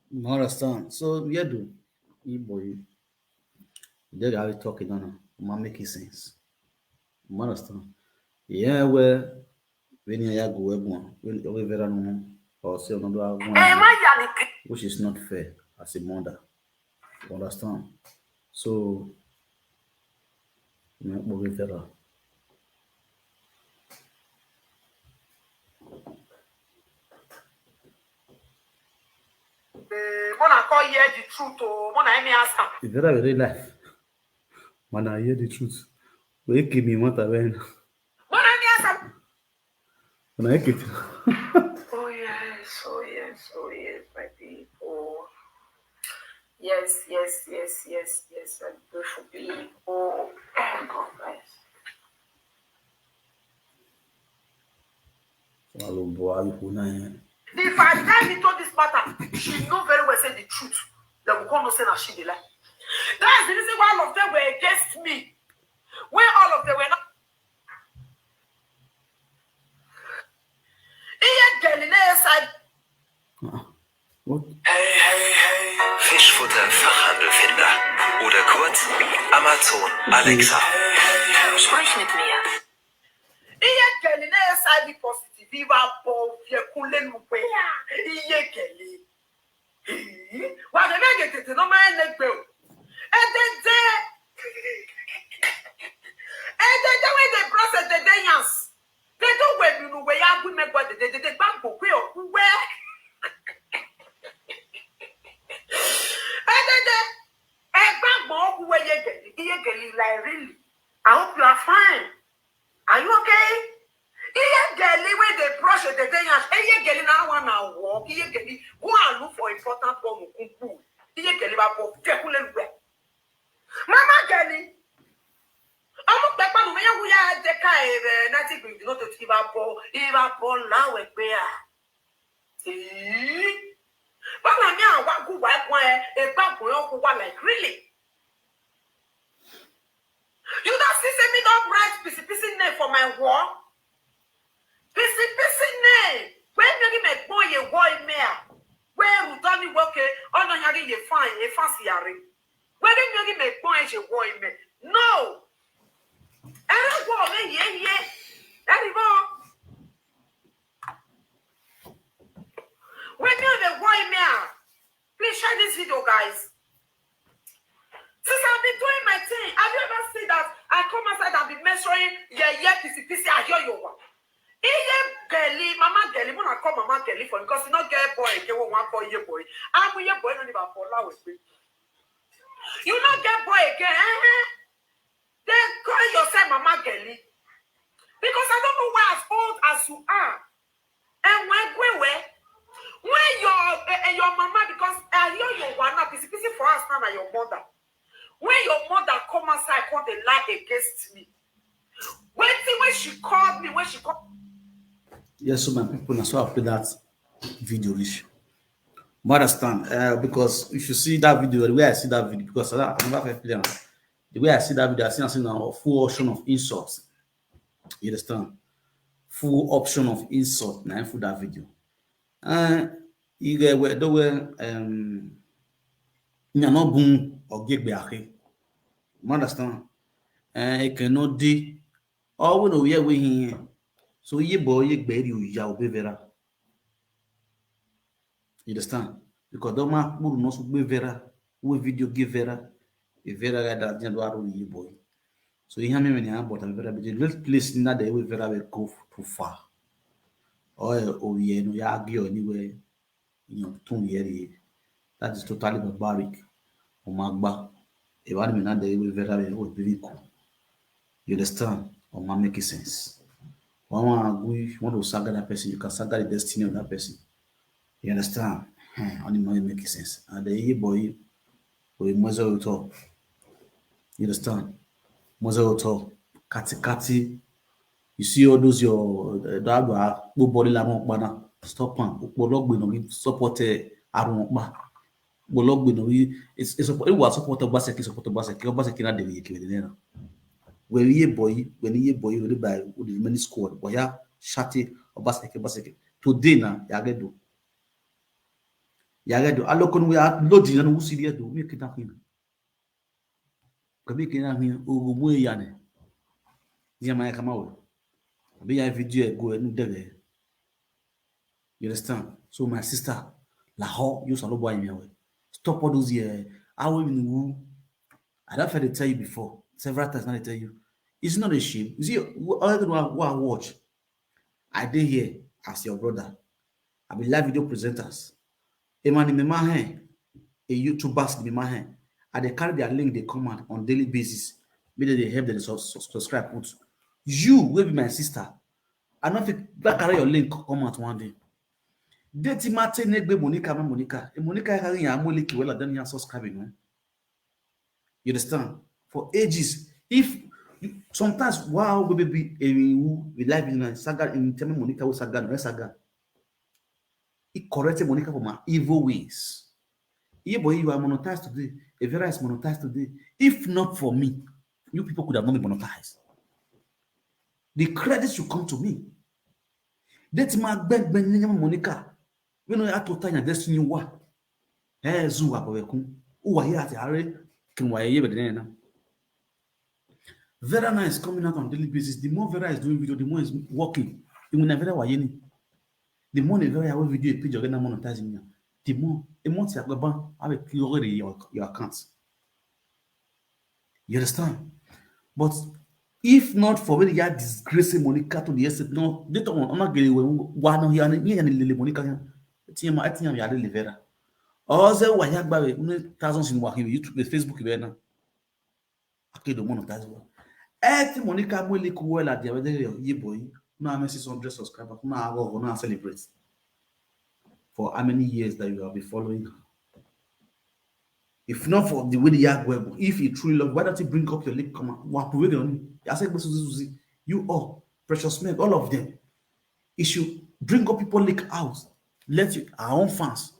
you understand? So yeah, do boy, they are talking on ma make sense. You understand? Yeah, well, when you go when we vera no or say another one, which is not fair as a mother. You understand? So, we better. Mona call hear the truth, oh, Mona any answer. It's very life. When I hear the truth, we give me what I went. Mona any answer. When I get Oh yes, oh yes, oh yes, my people. Yes, yes, yes, yes, yes, my beautiful people. Oh God, guys. If I tell into this matter, she know very well say the truth. They will come no say that she dey lie. That's the reason why all of them were against me. When all of them were not. What? Fischfutter Fachhandelfinder oder kurz Amazon Alexa. Sprich mit mir. They don't wear you know where you make what they bank for where. Like really. I hope you are fine. Are you okay? When they brush the day, now one walk. Go and look for important one. Mama Gelly. I'm not back when we are the kind native not to give up now with bear. But I now want to wipe a back like really. You don't see me don't write pissy name for my war. Pissy name. When you make boy a boy mare. Where you don't work on a yari you find a fancy yari. When you make boy a boy mare. No. I don't go yeah. Anymore. When you're the boy mare, please share this video, guys. Since I've been doing my thing, have you ever seen that I come outside and be measuring pissy, I hear you one. Mama Gelly, when I call Mama Gelly for because you not get boy, get one call your boy. I'm with your boy, not even for now with me. You not get boy again, Then call yourself Mama Gelly. Because I don't know where as old as you are. And when your mama, because I hear your one up, pissy for us now, your mother. When your mother come outside, come they lie against me. When she called me, Yes, so my people, so I play that video rich. Understand? Because if you see that video, the way I see that video, because I never play the way I see that video, I see a full option of insults. You understand? Full option of insult now for that video. You get where the way you're not boom or get back. You understand? It cannot do all we know here we here. So ye boy ye baby you be vera. You understand? Because don't ma will not be vera. We video give vera. A vera that January ye boy. So you hear me when you but I'm very busy. Let's place in that day we very go too far. Oh yeah, no ya argue anyway. You know, 2 years. That is totally barbaric. O magba. E one me that day we very cool. You understand? Or ma make sense. Want to saga that person, you can saga the destiny of that person. You understand? Only money make sense. And the boy we measure it up. You understand? Measure it up. Kati. You see all those your that body la stop on. No support arun pa. Bologbe no it's it was support basket na de yekele na. When ye boy really by with the many squad but ya shati or basket today na yagedo alokon we are loading and who see do make it happen kabi kina hin ogumu ya ne dia mai kama wo abi ya video go enu dele You understand? So my sister, Lahore, you salo boy me away. Stop all those I will even who I don't have to tell you before. Several times now I tell you. It's not a shame. You see, all the one who I watch, I did here as your brother. I be live video presenters. A man in my hand, a YouTubers in my hand. And they carry their link, they come out on daily basis. Maybe they help them subscribe. Put you will be my sister. I don't think that carry your link come out one day. Deti mate negbe Monica ma Monica. E Monica carry ya amole ki wela dan ya subscribe no. You understand? For ages, if sometimes wow baby we live in saga in tell Monica we saga no saga. It corrected Monica from her evil ways. Yeah, boy, you are monetized today. Evera is monetized today. If not for me, you people could have not been monetized. The credit should come to me. Deti ma ben Monica. We know how to tie your destiny wa. Zu abawekun. Uwa here at Harry. Vera now is coming out on daily basis. The more Vera is doing video, the more is working. The more Vera wayeni. The more Vera have video page you're gonna monetizing you. The more a month you have a clear your accounts. You understand? But if not for when you are disgracing Monica to the estate, no, they don't want to get away. Why not here and Monica? I think I'm Yadi Vera. Also, why have by thousands in working YouTube, Facebook, Vera. Okay, the monetize well. Every Monica will look well at the other ye boy. No, I'm 600 subscribers. Now I go now celebrate for how many years that you have been following her. If not for the way the yard web, if you truly love, why don't you bring up your link? Come on, I said, you all, Precious Men, all of them. It should bring up people link out. Let you, our own fans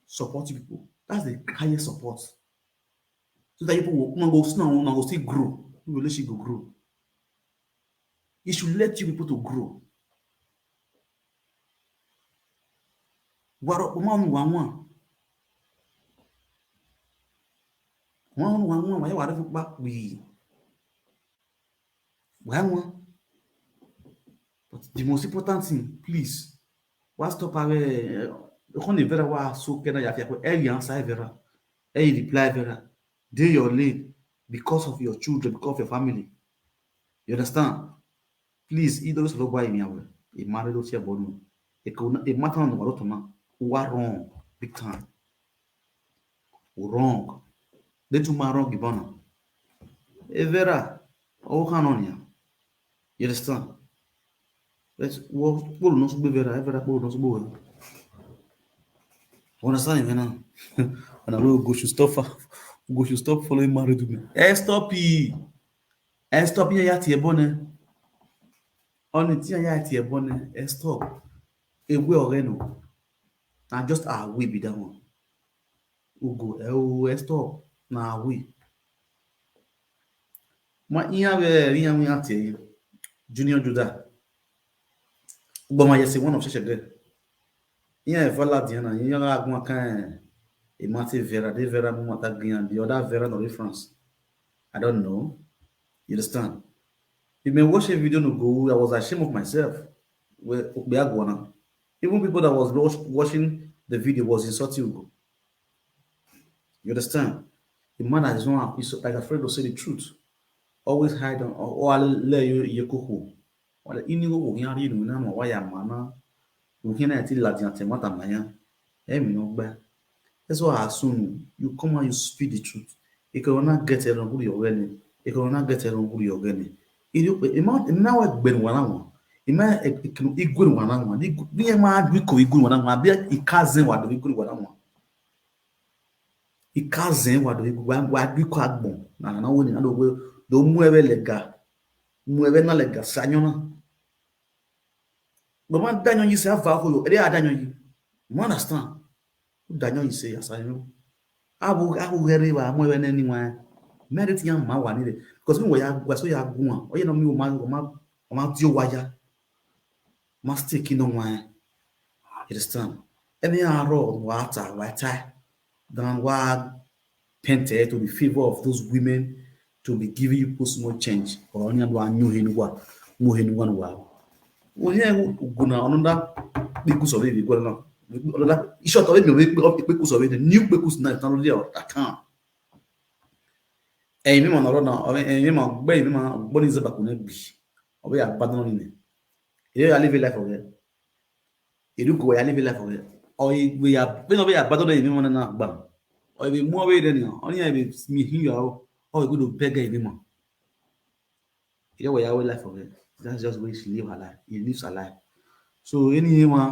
support you people. That's the highest support. So that people will still grow. The relationship will grow. It should let you people to grow. One, why whatever back we one. But the most important thing, please, what's stop away? The Vera was so can I have answer Vera, reply Vera, do your lane because of your children, because of your family. You understand? Please, either those look by me away. A married or your body. A matter on the Marotona who are wrong, big time. Wrong. They too wrong, Gibana. Vera, oh, Hanonia. You understand? Let's walk, will not be Vera, ever will not be. Understand me now? And I will go to stop following married women. Stop it. Stop here at your bonnet. On the tea at your bonnet. Stop. A way or no. Now just we be that one. Ugo, stop. Now we. My ear, Junior Judah. But my yes, one of such a girl. Yeah, Vala Diana, you are going to a Matthew Vera, de Vera Mumatagian, the other Vera no France. I don't know. You understand? You may watch a video no go. I was ashamed of myself. Even people that was watching the video was insulting Ugo. You understand? The man that is not like afraid to say the truth. Always hide on or let you cook. Or the inigo yari no na waya mana. Ukina ati la diante mata maya. That's why I assume you come and you speak the truth. You cannot get it on your wedding. You cannot get it on your wedding. It might now have been one. It might equal one. Be a man, we could equal one. Be a cousin, what do we could one? A cousin, what do we call bon? Now, no one in other way. Don't move lega. Move na lega, Sanyona. But one Daniel, you say, they are Daniel. You understand? Daniel, you say, yes, I know. I will very well more than anyone. Married young man, one needed because we are so young, or you know, me, my dear wire must take in on wine. It is time. Any arrow, water, water, than what painted to the favor of those women to be giving you personal change or only one new in one, more in one wow. onye guna onunda pekus of the gona onunda ishot of the pekus of the new pekus na tan lórí akan ẹ̀yin mímọ̀ nọ̀rọ̀ náà ẹ̀yin mímọ̀ gbẹ́ ẹ̀yin mímọ̀ gbọ́ ní zeba kò ní bì ọ̀bẹ yà gbádùn ní nìyẹn èyí yà live life ọ̀rẹ́ èdè kò yà live life ọ̀rẹ́ ọ̀yẹ gbé yà bẹ́ẹ̀ náà ọ̀bẹ yà gbádùn ẹ̀yin mímọ̀ náà gbà ọ̀yẹ mú ọ̀bẹ yìí dẹ́nìyàn ọ̀nìyàn ẹ̀bẹ̀ mi hìn yà ọ̀yẹ gbọ́dọ̀ bẹ́gẹ̀ ẹ̀yin mímọ̀ èyí wọ̀ yà wẹ̀ life ọ̀rẹ́ that's just the way she live her life he lives her life so ẹni yẹn wọn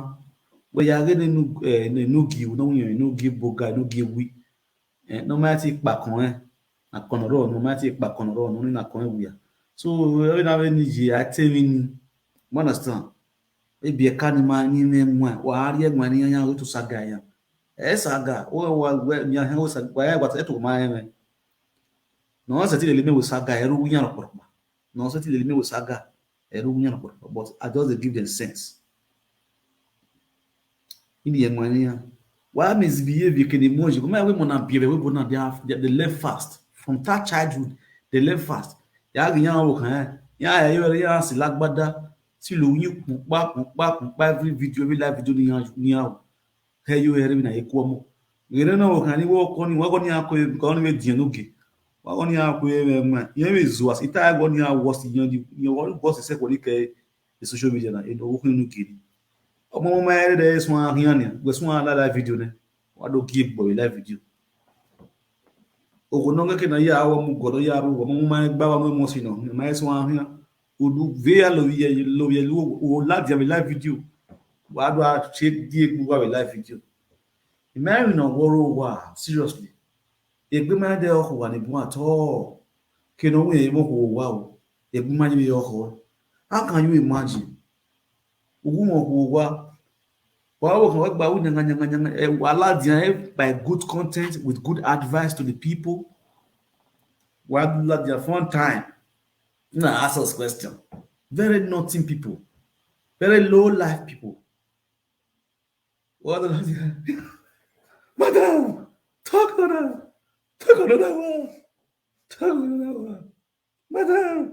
wẹ̀ yà rẹ̀ nínú gi náà wọ̀nyẹn nínú gi boga nínú gi wi ẹ̀ náà má ti pa kàn ẹ̀ akonoro no mati pa konoro no ni na kon ewuya so every now when you atemi ni understand e bi e ka ni ma ni me nwa wa ari egwa ni yan to saga yan e saga o wa mi han o saga ya gwa to ma yan no se ti le me wo saga eru yan roporpa no se ti le me wo saga eru yan roporpa but I just give them sense ini egwa ni yan why misbehave can emoji come we mona be we bona they learn fast from that childhood they learn fast ya yan wo kan ya ya si lagbada si lo yin pupa every video every live video ni yan he yo ere na eku omo ere na wo kan ni wo ko ni ako ko ni me dian noge wa ko ni ako e ma yen we zo as ita go ni awo si yan di wo boss se ko ni ke social media na e do wo kunu kiri ọmọ ọmọ ẹrẹ dẹ sún ahìyàn ni gbẹsùn alára fídíò ní wà ló kí gbọ ilá fídíò òkò náà kẹkẹ náà yà áwọ mú gọdọ yà áwọ ọmọ ọmọ ẹgbẹ wa mọ sí náà ní máa sún ahìyàn olú véyà lóye owó láti àwẹ láì fídíò wà á lọ ṣe díẹ gbogbo àwẹ láì fídíò ìmẹ́rin náà wọ́rọ̀ wà seriously ègbé máa dẹ ọkọ̀ wà níbùn àtọ́ kí ni owó yẹn mọ̀ kò wà o ègbé máa yẹ ọkọ̀ how can you imagine by good content with good advice to the people. Their fun time. Now ask us question. Very nothing people, very low life people. What Madam, talk another one. Madam.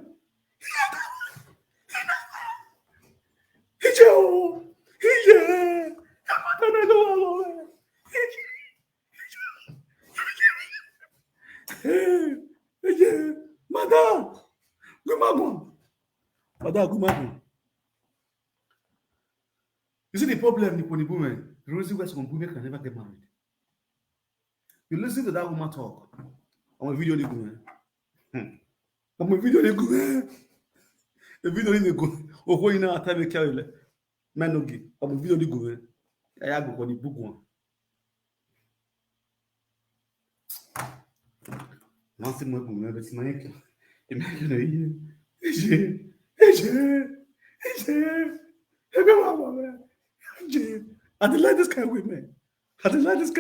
Madam. You see the problem, the women. The reason why some women can never get married. You listen to that woman talk on a video. On a video, the video go. Oh, you know, time carry menogi. On a video, go. I have got the book one. Once more, remember it's my imagine. I don't like this kind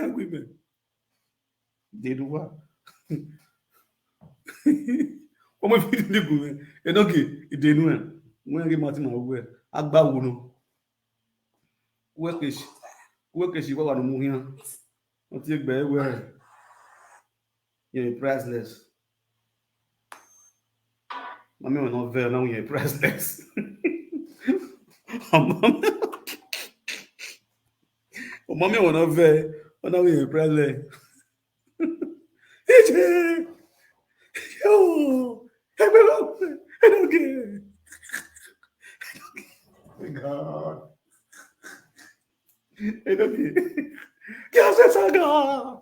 of women. They do what? Ọmọ fídíò ní gùn rẹ̀ ẹ̀dọ́gì ìdènú ẹ̀ wọ́n rí martin ọgbẹ́ agbáwòrán wẹ́kẹ̀ṣì wà ní mú híán wọ́n ti gbẹ̀ ẹwẹ́ rẹ̀ yẹn priceless mami wọn náà fẹ́ ọ̀nà yẹn priceless ọmọ mi wọn náà fẹ́ ọ̀nà yẹn priceless God. ¿Qué haces acá?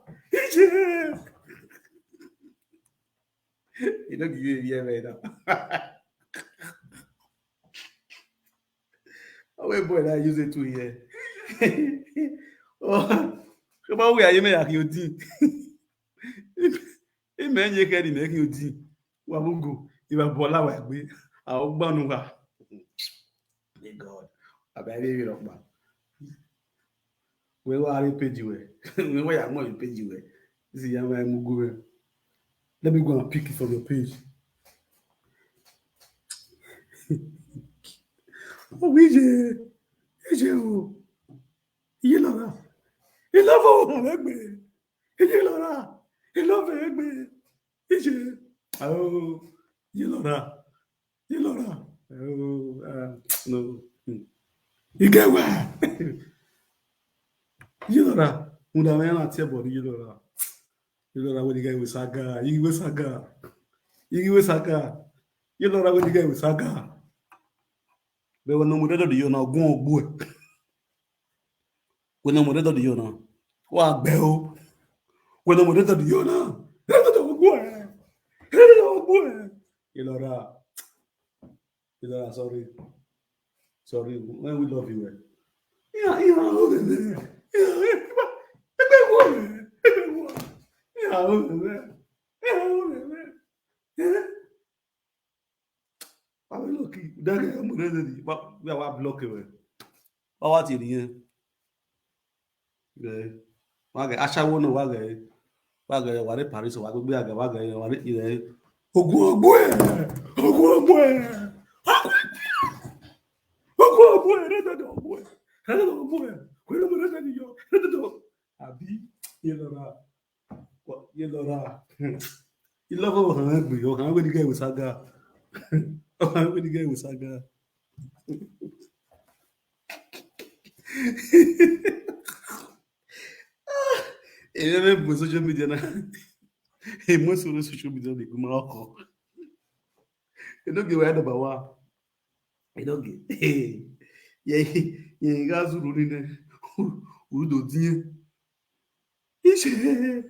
Y no quiere bien, ¿verdad? How boy I use it to here? Oh, come on, we are you make you do. Amen, you can make you do. Wa mungu, iba bola wa gbe. Àwọn gbonu wa. May God. Abaye we rock man. We wa ri page we. We wa ya mo page we. This is yama mugu. Let me go and pick it from your page. Oh, we o. Iye lora. I love o na gbe. Iye lora. I love egbe. Ije. Oh, iye lora. Oh, no. You get where? You know that. When I went out here, body, you know that. You know that when you get with Saga, you with Saga. You with Saga. You know that when you get with Saga. But when I'm ready to you now, go on, go. When I'm ready to you now. What, Bell? When I'm ready to you now. You know that. You know that, sorry. Sorry. When we love you, yeah, you know, I'm lucky. That guy, I'm ready. We are blocking. What is it? Waga aṣáwó náà waga wà ní Paris wà gbogbo àgà waga wà ní ilẹ̀ ogun ọgbọ́n ẹ̀ rẹ́dọ̀dọ̀ ọgbọ́n ẹ̀ pẹ̀lú ọmọ rẹ́dọ̀dọ̀ yọ rẹ́dọ̀dọ̀ àbí yẹlọra ìlọ́fọ̀ ọ̀hán ẹgbẹ̀ ọ̀hán ẹgbẹ̀ nígbà ìwé sága ọ̀hán ẹgbẹ̀ nígbà ìwé sága. Even social media na most of the social media they come out. You don't get where the bawa. You don't get. Yeah, guys who running who do dear. Ishe.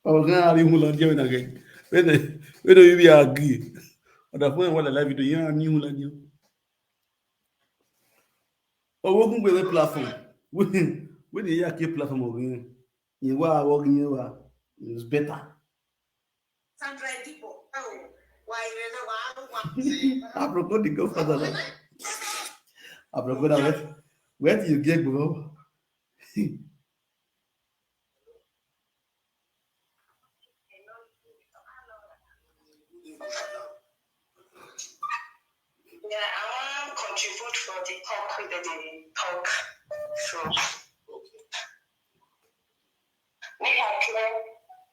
I was gonna have him again. When you be agree. At the point when I live video, you new like you. Or working with a platform. When the Yaki platform again, you are working you are it's better. Sandra Dipo. Oh, why I forgot to go further. I forgot that. Where do you get bro? Yeah, I want to contribute for the talk with the talk. So, we have clear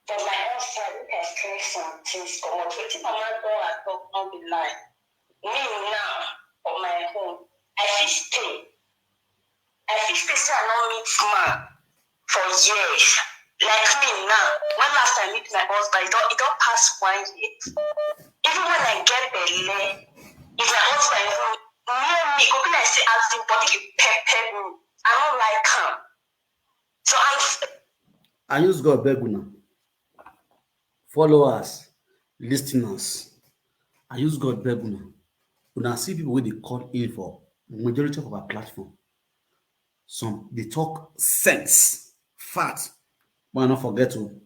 for my own side, we have clear some things. But waiting on my door, I talk on the line. Me now, on my home, I feel stay. I feel stay so I don't meet man for years. Like me now, when last I meet my husband, it don't pass 1 year. Even when I get belay, if my husband near me, go I say as the body pepper me. I don't like him. So I use God beguna. Followers, listeners. I use God beguna. When I see people where they call in for majority of our platform, some they talk sense, fact. But I not forget to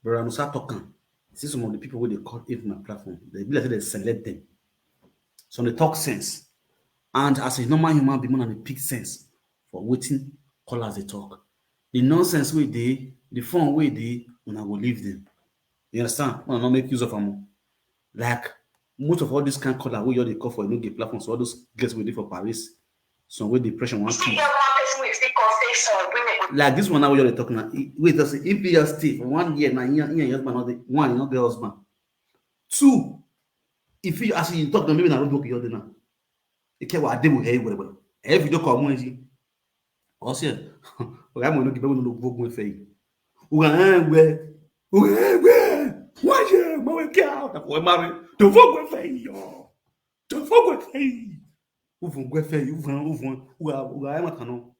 Brother Musa talking. See some of the people where they call in for my platform. They be like they select them. So they talk sense. And as a normal human being, and they pick sense for waiting callers they talk. The nonsense way they, the fun way they, when I will leave them. You understand? When I not make use of them. Like most of all this kind of color where they call for a no gay platform. So all those girls we did for Paris. Some way depression one two. Like this one now where you're talking about. Wait, that's if you just stay for 1 year, now your husband not the one, you not the husband. 2, if you actually talk to maybe not work your dinner. You care what I did with hey whatever. Every video call one also, but I'm gonna give you no book with faith. Where 1 year, my cow, we're married. To vote with faith, yo. To vote with faith. Who faith, who are matano,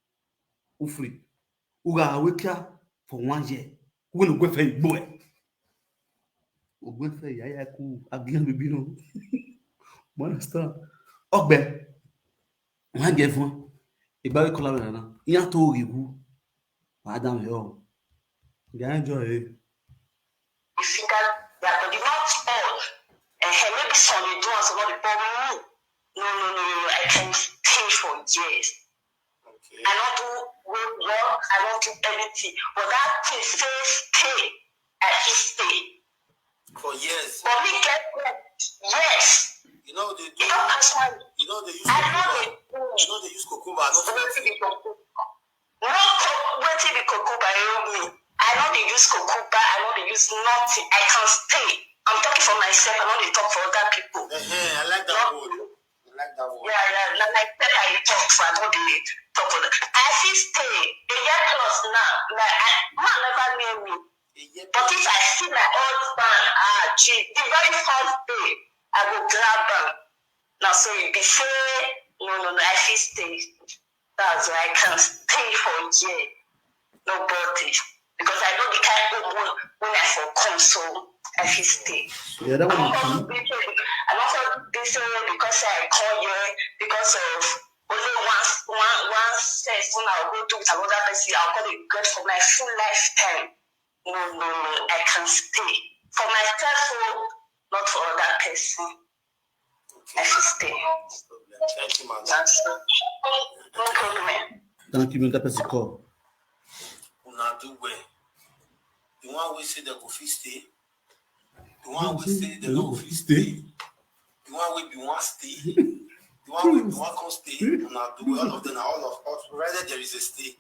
who free, who are wake up for 1 year. Who will go faith, boy. Who go faith, I cool again, baby, no. Understand? Ogbe. Wọ́n gẹ̀ fún ìgbàgbé kọlá rẹ̀ náà ìyá tó rí wú Adam yọ ìyá ń jọ rẹ̀. You think that but not all maybe some you do and some not but no. I can stay for years. Okay. I don't do work, I don't do anything. But that thing says stay, I can stay. For years. But me get yes. You know they do. You know they use cucumber. Not to waiting the Kokuba me. I know they use Kokuba, I know they use nothing. I can stay. I'm talking for myself, I know they talk for other people. I like that word. I like that word. Yeah, like that I talk for, I know they talk for that. I still stay. A year plus now. Man never near me. But if I see my husband, the very first day, I will grab them. Now, so it be say, no, I still stay. That's why I can stay for a year. Nobody. Because I know the kind of when I for come, so I still stay. Yeah, that one is true. And also this because I call you because of only one session I'll go to with another person, I'll call it good for my full lifetime. No, I can stay. For myself, not for other person. I should stay. Thank you, man. No problem. Thank you, Mr. Pesiko. Una do well. The one we say they go fit stay. The one we say they no go fit stay. The one we be one stay. The one we be one can stay. Una do well. All of them are all of us. Rather there is a stay.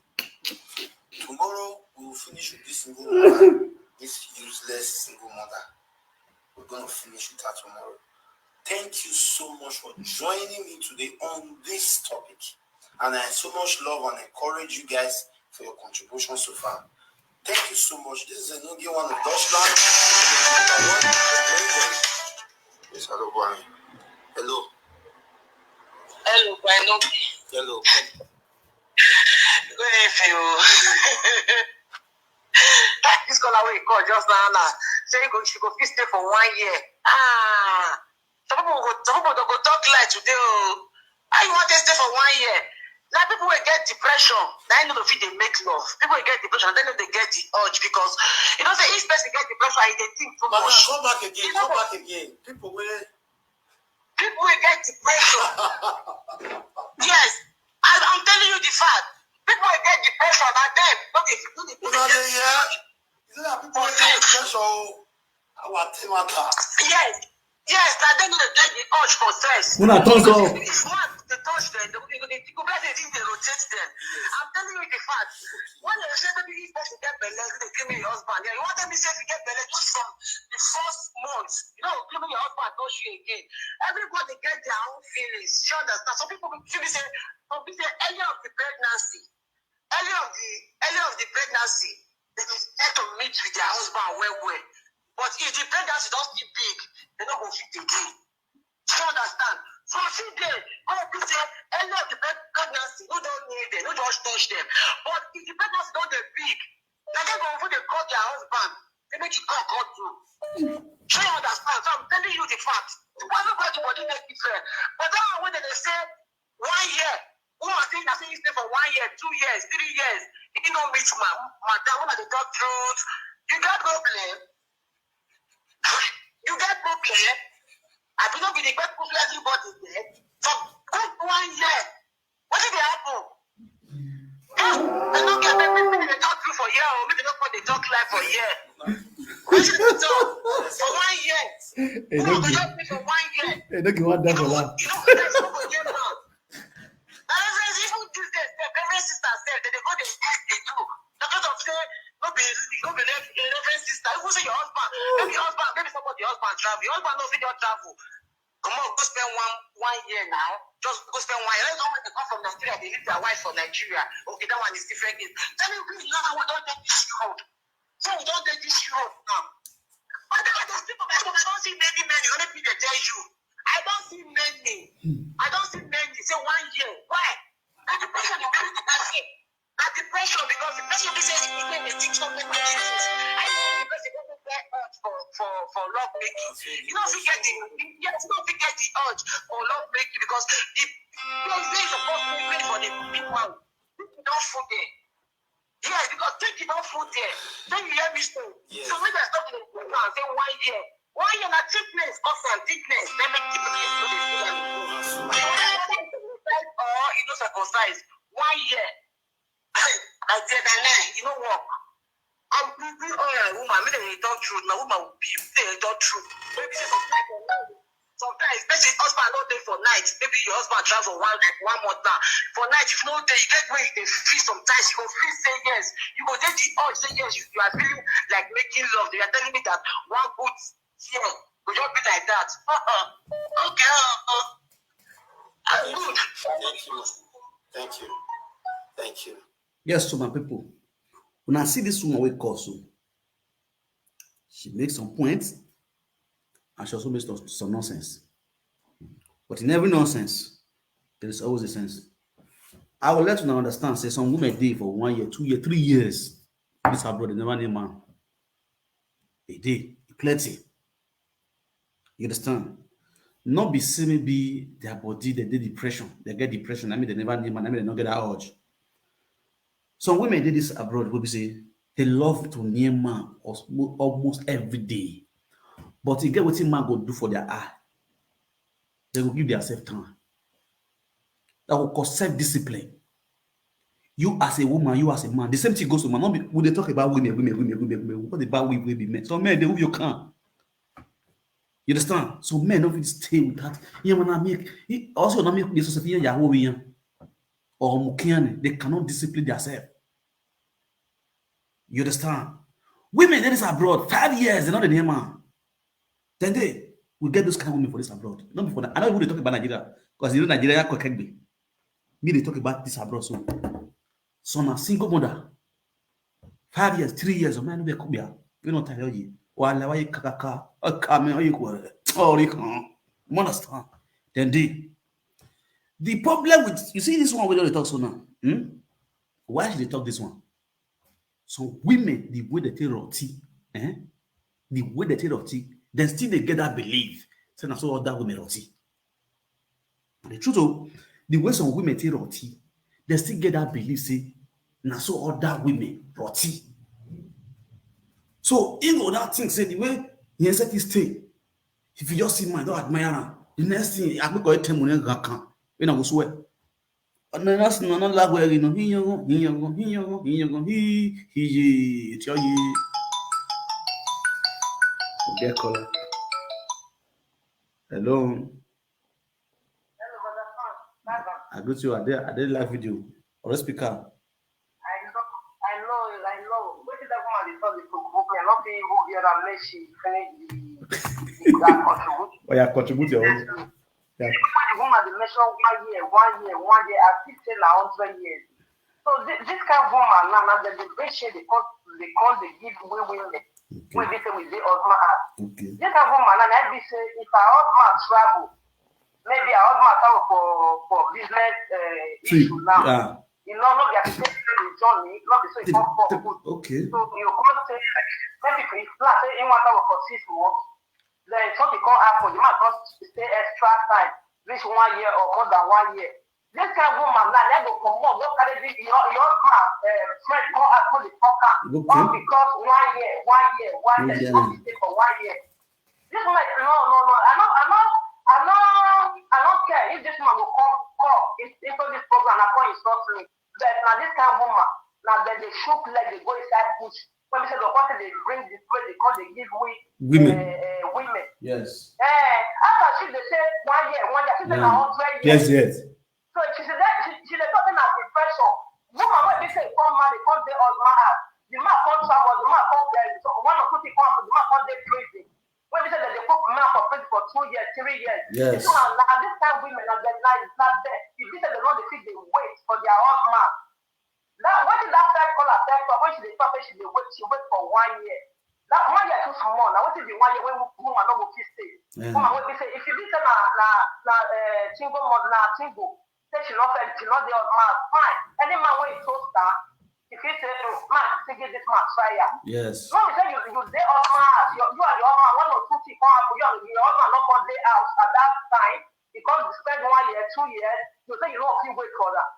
Tomorrow we will finish with this single mother. This useless single mother. We're gonna finish with her tomorrow. Thank you so much for joining me today on this topic. And I so much love and encourage you guys for your contribution so far. Thank you so much. This is another one of Deutschland. Yes, hello, Brian. Hello. Hello, Brian. Hello. Good evening. This caller we call just now. Say she go stay for 1 year. Some people don't go talk like today. How you want to stay for 1 year? Now people will get depression. They know if they make love. People will get depression. Then they get the urge because you know say each person get depression. They think too much. Come back again. People will get depression. Yes, I'm telling you the fact. People will get depression and then people will get depression. Our team attack. Yes, and then they get the urge for sex. When I turn so. If one they touch them, they rotate them. I'm telling you the fact. When they say maybe if person get belly, they give me your husband. Yeah, you want them to say if you get belly just from the first month, give me your husband, touch you again. Everybody get their own feelings. You understand? Some people say early of the pregnancy, they start to meet with their husband well. But if the pregnancy don't still big, they don't go fit again. You understand? So see there, people say early of the pregnancy, who don't need them, who just touch them. But if the pregnancy don't get big, they don't go they call their husband, they make it come through. So you understand? So I'm telling you the fact. Everybody body make different. But then when they say 1 year, who are saying that you stay for 1 year, 2 years, 3 years, you don't meet madam, when they talk truth, you got problem. You get problem. I do not be the best problem everybody there. For good 1 year. What did they happen? I don't get maybe they talk through for a year or maybe they don't want they talk live for a year. What should they talk for 1 year? Who will just be for 1 year? Hey, don't give one that for that. There's no good game now. Even these days, every sister said that they go to they do. Because of say, no be reverend sister. Who say your husband? Maybe somebody your husband travel. Your husband knows video travel. Come on, go spend one year now. Just go spend 1 year. Let's know when they come from Nigeria, they leave their wife for Nigeria. Okay, that one is different. Tell me, please, now we don't take this road. So we don't take this road now. But those people, I don't see many men. Only people they tell you. I don't see many. Say 1 year. Why? And the person is very depressing. And depression because the person who says his name is something like Jesus. I know because he doesn't get urge for love making. You don't forget the urge for love making because the place is supposed to be made for the people. People don't food there. Yes, because think you don't food there. Then you hear me say. Yes. So when there's something in the say 1 year. 1 year na thickness, constant thickness. They make thickness so they feel like or you know circumcise 1 year. Like that, you know what? I'm pretty woman. I mean, they talk truth. Now, woman will be they talk truth. Maybe say some type of love. Sometimes, especially husband not there for night. Maybe your husband travel one month now. For night, if no day, you get where you feel sometimes. You go feel say yes. You go take the urge say yes. You are feeling like making love. They are telling me that one good year will just be like that. Okay. I'm good. Thank you. Thank you. Yes, so my people, when I see this woman we call so, she makes some points and she also makes some nonsense. But in every nonsense, there is always a sense. I would let you understand, say some women did for 1 year, 2 years, 3 years. This abroad, they never name man. They did, plenty. You understand? Not be say maybe their body, they did depression. They get depression. I mean, they never name man. I mean, they don't get that urge. Some women did this abroad, will be say they love to near man almost every day. But you get what man go do for their eye. They will give themselves time. That will cause self-discipline. You as a woman, you as a man. The same thing goes to man. Not be, when they talk about women. What about we be men? Some men, they who you can. You understand? So men don't stay with that. Yeah, man, I make also not make this society Yahweh or Mukian. They cannot discipline themselves. You understand? Women that is abroad 5 years, they're not the name man. Then they will get those kind of women for this abroad. Not before that. I know people they talk about Nigeria because you know Nigeria can be. Me they talk about this abroad so. Some are single mother. 5 years, 3 years, of man, we could be. We don't tell you. Why you kaka? Come on, you go. Oh, you can't. Understand? Then the problem with you see this one we don't talk so now. Why should they talk this one? So women, the way they take roti, the way they take roti, then still they get that belief. So now so other women roti. The truth of the way some women take roti, they still get that belief. Say now so other women roti. So you know that thing say the way he said this thing. If you just see my don't admire her, the next thing I go tell money can when I go swear. And then that's not like where you know he tell you. Okay, caller. Hello. I go to you. I did live video or a speaker. I know. What is that woman they told the book? We are not being who here and let she finish that contribution. Oh, yeah, contribute your own. Yeah. The woman they mentioned 1 year. I still say like 100 years. So this kind of woman now the ratio they give women. We be say we dey husband. Okay. This kind of woman now I be say if her husband travel, maybe her husband travel for business issue now. Yeah. You know, not the application journey, not the so it's not for good. Okay. So you can't say maybe if plan say you want to travel for 6 months, then something can't happen. You might just stay extra time, reach 1 year or more than 1 year. This kind of woman now they go come on, what can they be your friend can't happen the fucker. All because 1 year, so stay for 1 year. This woman no. I don't care if this man will come into this program and come insult me. But now this kind of woman, now that they shook leg, they go inside bush. When we say the country they bring this way, they call they give women. Yes. After they say 1 year, she said 100 years. Yes. So she said that she's talking about depression. Woman when they say come man, they come they husband. The man come travel, the man come there. So one or two people come, the man come there crazy. When they say that they put man for prison for 2 years, 3 years. Yes. So now this time women are their life is not there. If they say they don't feel they wait for their husband. Now what did that first call her text when she stop she wait for 1 year. That 1 year too small. Now what is the 1 year when woman don't go stay? Woman when they say if you listen single mother single, say she not the husband, fine. Any man when is so star, if you say man, say give this man try ya. Yes. No, we say you day husband, you and your husband, 1 or 2 things come happen, your husband not come day out at that time, because you spend 1 year, 2 years, you say you don't feel wait for that.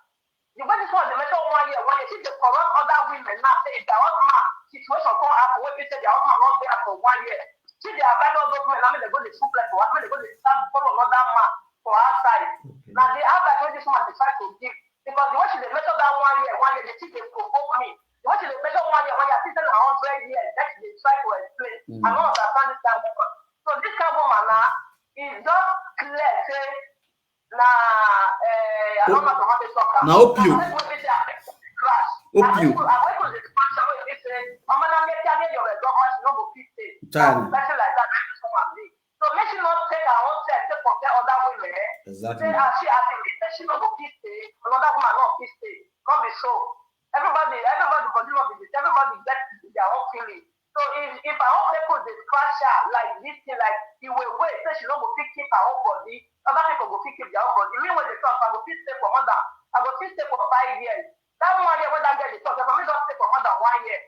The way this one, they measure 1 year, see the corrupt other women now say if their husband situation come happen, when they say their husband not there for 1 year, see they abandon those women, I mean they go to school like for what, they go to stand follow another man for outside. Okay. Now the advice when this man decide to give, because the way she they measure that 1 year, they think they provoke me. The way she they measure 1 year, I see them 100 years, that's they try to explain. I don't understand this kind of woman. So this kind of woman now is just Na opio. Opio. So make she not take her own sex to protect other women. Exactly. She not go fit stay, another woman not fit stay. Not be so. Everybody body not be this. Everybody get their own feeling. So if our own people they crash her like this thing, like he will wait, say she not go fit keep her own body, other people go fit keep their own body. Me when they talk, I go fit stay for more than I go fit stay for 5 years. That 1 year when that girl they talk, for me don't stay for more than 1 year.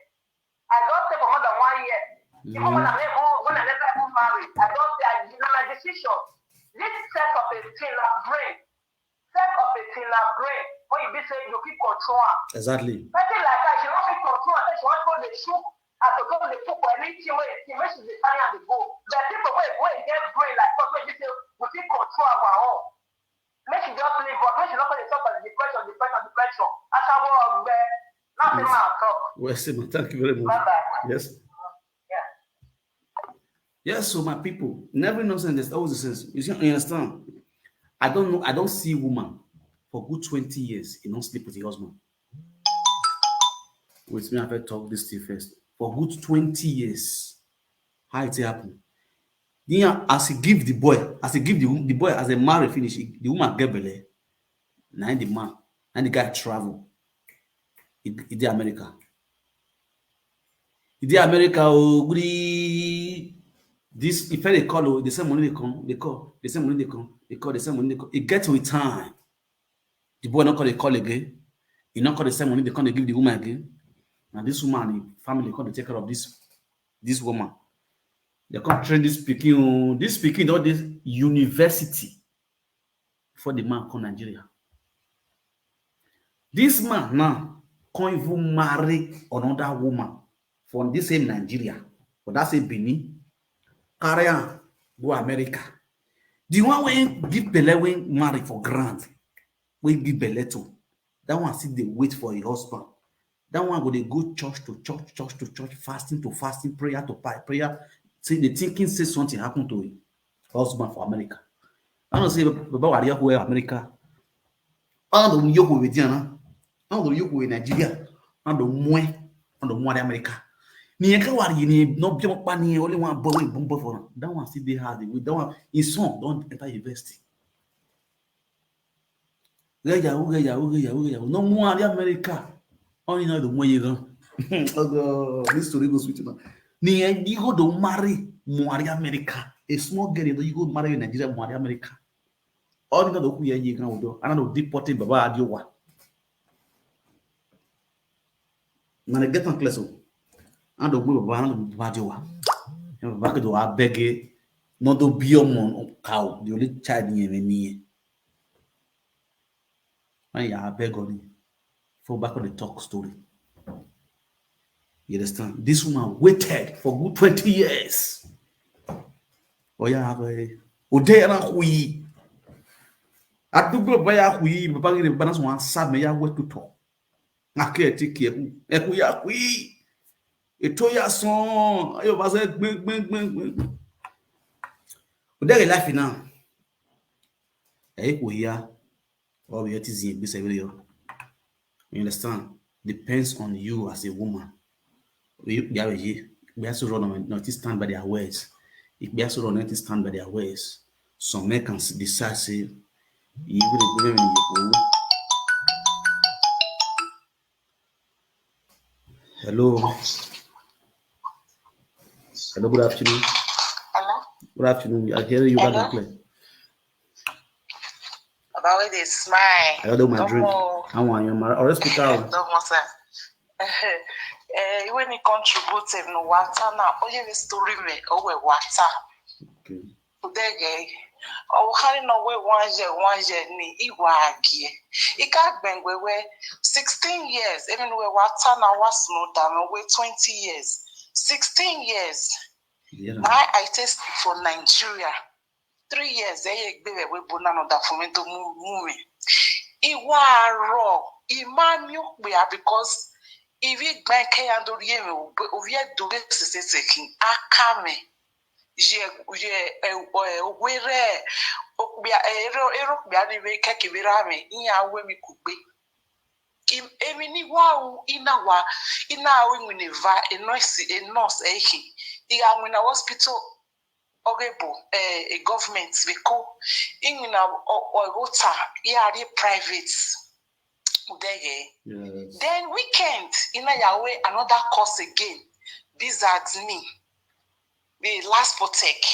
I don't stay for more than 1 year. Even when I never even married, I don't say I did my decision. This set of a thing like brain. Set of a thing like brain. When you be saying you keep control. Exactly. Something like that, she wants to control, she wants to go the shoot, as to go the cook or anything where she's the carry and the go. The people where get brain like us, where you say we keep control of our own. Make she just live, but make she not go to talk about depression. As I was nothing more talk. Well, Simon, thank you very much. Bye-bye. Yes. Yes, so my people, never nonsense. There's always a sense. You understand? I don't know. I don't see a woman for good 20 years. You don't sleep with your husband. Wait, me have to talk this thing first. For good 20 years, how it happen? Then as he give the boy, as he give the boy as a marriage finish, the woman get belly. Now the man, and the guy travel. He did America. He did America. Oh, this if they call, the same money they come, they call, the same money they come, they call, the same money they call. It gets with time. The boy not call, they call again. He not call the same money they come, they give the woman again. Now this woman, the family come to take care of this woman. They come train this speaking all this university before the man come Nigeria. This man now can't even marry another woman from this same Nigeria, but that's a Benin. Carry on, go America. The one when give belle when marry for grant, when give belle to, that one still they wait for a husband. That one go they go church to church, fasting to fasting, prayer to prayer. See the thinking say something happened to him, husband for America. I don't say Baba Waria who America. I don't know who with Diana. I don't know who in Nigeria. I don't know America. Nieka wari ni no bi pa ni only one boy boom for that one still dey hard with that one his son don't enter university. No more America. Only know the one you go. Oh, this story goes sweet now. You go to marry Muari America. A small girl you go marry in Nigeria Muari America. All know the who you can do. I know deported Baba Adiowa. Now they get on class. And the way Baba Adiowa. Back to our beg not to be on cow. The only child in me. I beg on it. For back on the talk story. You understand? This woman waited for good 20 years. Oh yeah, Odera hui. Atugo baya hui, babagi de banas wan sab me ya wetu to. Ake tiki eku ya hui. Eto ya son, ayo base gbeng. Odera life now. Eku ya or we it is in this video. You understand? Depends on you as a woman. We have to run not stand by their words. If we have to run not stand by their words, some men can decide say you will go. Hello, good afternoon. Hello? Good afternoon. I hear you back and play. About with a smile. Hello, my drink. I want you, my or speak out. When he contributed no water now, oh yeah, story me over water. Okay. Today, oh, how no way 1 year ni iwagi. Ika bengwe 16 years. Even we water now was no down we 20 years, 16 years. Yeah. I test for Nigeria. 3 years. They baby we bonano da for me to move. Iwa raw. Imanu we are because. If you bank and do you do taking akame were okbia ero bia ni we kekibira me nya we mi kugbe emi ni wa ina wineva a nurse ehi iga nwina hospital ogebo a government beko inwina ogota yari private udege. Yes. Then weekend ina yawe another course again. These are me. The last protect.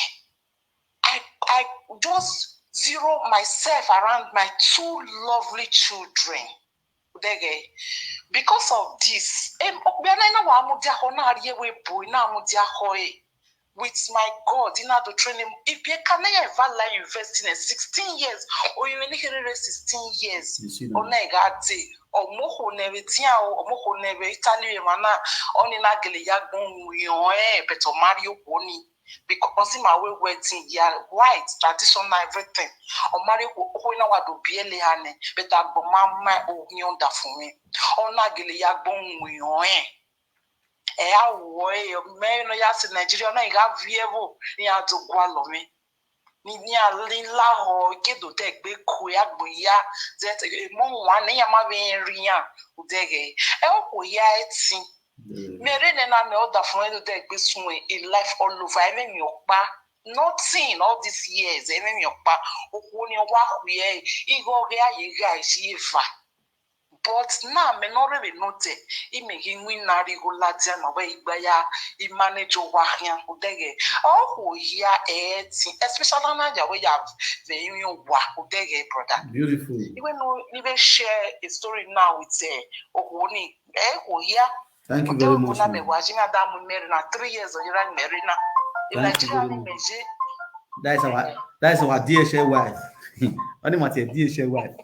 I just zero myself around my two lovely children. Because of this, with my God, in order to train him, if you can ever like invest in 16 years, or you only 16 years, or negati, or moho never tia, or moho never Italian mana, only nagili yagun, beto Mario Boni. Because in my way waiting, yeah, white, traditional, everything. Or Mario, who know what to be a liane, but I go mamma or yonder for me. Or nagili yagun, way of men or yas in Nigeria, I got vievo near to Gualome. Near Lila or get to take big queer buya, that a more one near my ria, udege. Oh, yeah, it's Mary and I know that for the deck this way in life all over. I mean, your pa, not seen all these years. I mean, your pa, when you walk here, you go there, you guys, but now, me not really note it. He making win na regular time away by ya. He manage to work here. Udege. Oh, yeah, especially now where you have the union work. Udege, brother. Beautiful. Even though even share a story now with Ohoni. Thank you very much. I'm watching a damn marina 3 years or you're marina. Thank you very much. That's our DHA wife. Only my DHA wife.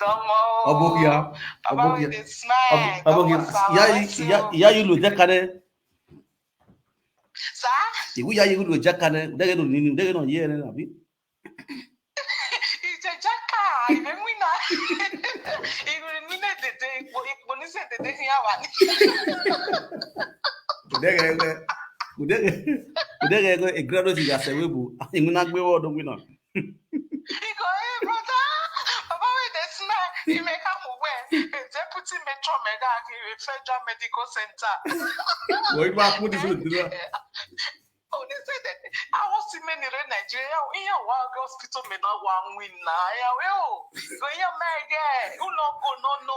Domo. Abokia. Smile. Ya you look jakane. Sir? You ya you look jakane. They don't need they don't hear it. It's a jacka. Even we not. Even we not the day. When you said the day Udege go a graduate is a webu. I'm not going to win on. He go, hey, brother. Papa, wait, that's not. You may come away. Deputy Metro Medak, Federal Medical Center. What you put this with? Oh, they said that I was in many Nigeria. In your work hospital, may not one win now. Yeah, well, go here, my guy. You no go, no.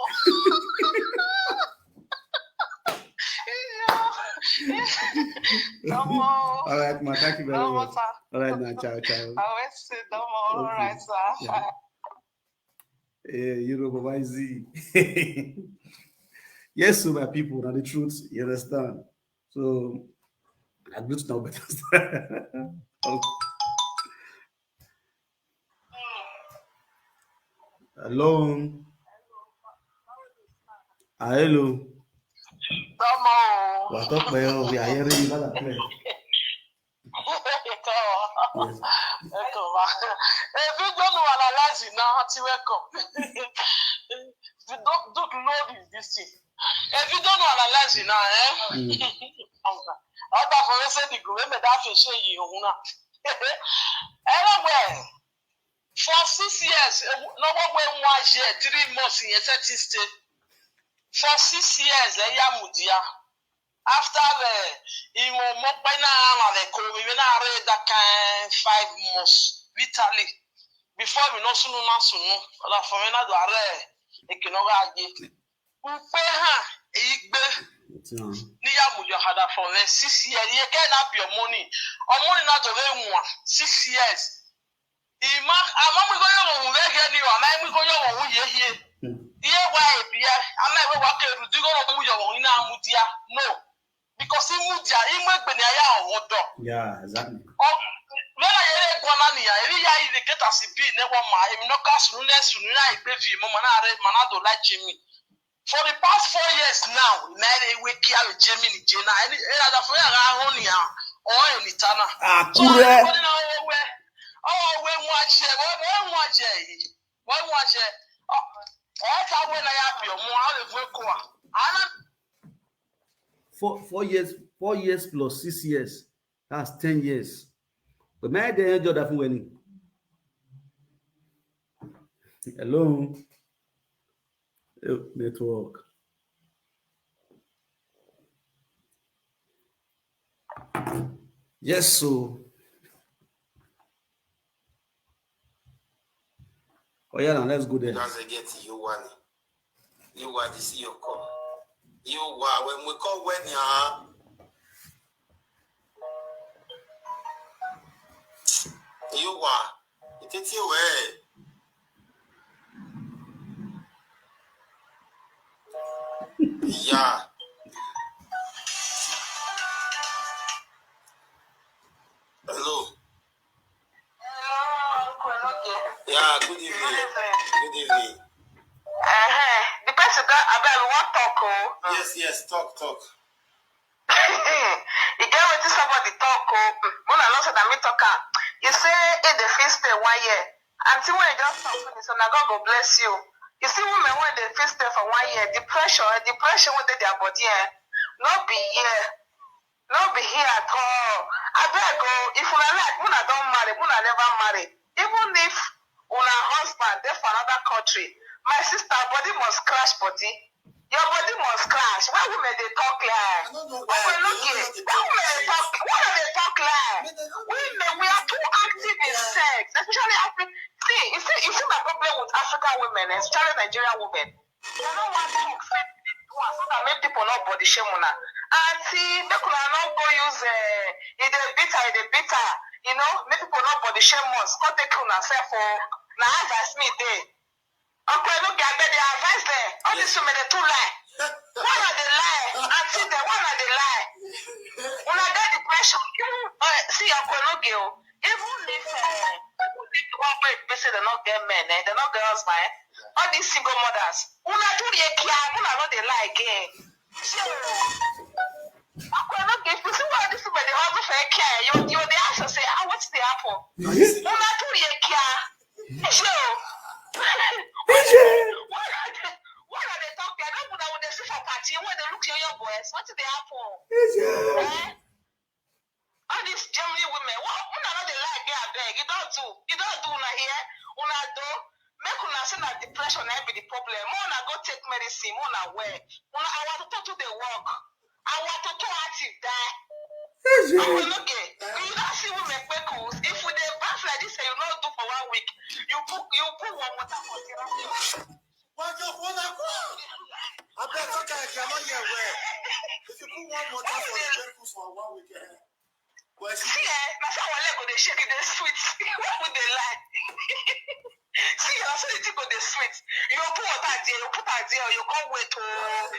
All right, ma. Thank you very much. All right, now, ciao. I will say no more. All right, sir. Yeah, Yoruba Z. Yes, so my people, now the truth, you understand. So, I'm good to know better. Okay. Hello. Hello. What up, man? We are hearing you. Yes. If you don't know analyze it now, welcome. Don't know this thing. If you don't know analyze it now, other for say the go remember that you say you una. Anyway, for 6 years, no one 1 year, 3 months in a certain state. For 6 years, Mudia. After the we read that kind 5 months vitally before we know soon la famina do are ekinoga age upe ha igbe ni ya mujo hada for 6 years you can up your money or money not of 6 years ima amamu go yo we get you amamu go yo wo ye ye why bia amamu wa ke rudigo no mu yo ina amudia no. Because he moved yeah, exactly. When I go on here, every get us a bit, never mind. I'm not casting I baby, Manado like Jimmy. For the past 4 years now, we carry Jimmy in Jena, and other for or any Tana. 4 years, 4 years plus 6 years. That's 10 years. But my day enjoy that winning. Hello. Network. Yes, so. Oh yeah, now let's go there. As I get you one. You want to see your call. You want when we call when you want. It's your way. Yeah. Hello. Yeah, good evening. Good evening. The person that I bet we want talk. Yes, talk. You get what somebody talk. When I know that me talk. You say in the feast 1 year. Until when you just talk to so now God go bless you. You see women when they feast for 1 year, depression with their body. Not be here. Not be here at all. I beg go if una like, una don't marry, una never marry. Even if una husband there for another country, my sister body must crash body. Your body must crash. Why women they talk like? I don't know Why women they talk? Why do they talk like? We are too active in sex, especially African. You see my problem with African women, especially Nigerian women. They don't want to talk so that make people not body shame una. And see, make una not go use the bitter, you know, make people not body shame us. Come take una self for na advice me there. Okay, look at the advice there. All these women they too lie. One are they lie, and see the one are they lie. Una get depression. See, okay, no girl. Even if one way they say they not get men, they not get husband. All these single mothers, una do the care, una not they lie again. So, okay, no girl. You see what this women they hustle for care. You they ask and say, what's the apple? Una do the care. So. What are they talking? I don't know when they see for party when they look at your boys. What did they happen? All these Germany women, what not they like get beg? You don't do una here, una do. Make una say that depression ain't be the problem. Una go take medicine, una wear. Una I want to do the work. I want to do active die. Okay. You don't see women pickles. If we dey bath like this and you not do for 1 week, you put one water for therapy. What you want to go? I bet okay, I cannot hear where. If you put one water for the pickles for 1 week, see, my son will let go they shake it, they sweet. What would they lie? See, I saw the thing go they sweet. You put water there, you put that there, you can't wait to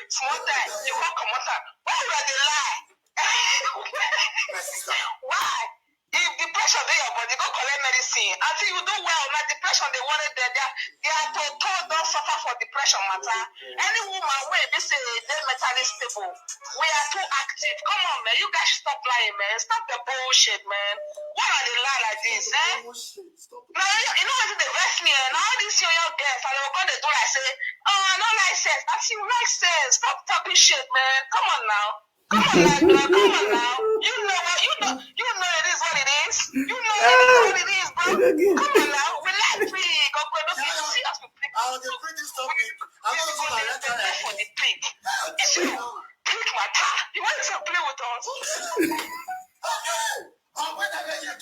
small time, you can't come out. Why would they lie? my sister. Why? If depression dey your body, go collect medicine. Until you do well, na depression they wanted there. They are told don't suffer for depression matter. Any woman wey they say they mentally stable, we are too active. Come on, man, you guys stop lying, man. Stop the bullshit, man. Why are they lie like this, eh? Now you know what they vex me, and all these young girls, and they're going to do like say, oh, I don't like sex. That's you like sex. Stop talking shit, man. Come on now. Come on now. You know it is what it is. You know it is what it is, bro. Come on now. Relax, please. Go see us with pig. I was the pretty topic. I was going to let her for the pig. Pick my car. You want to play with us? Oh, when I get you,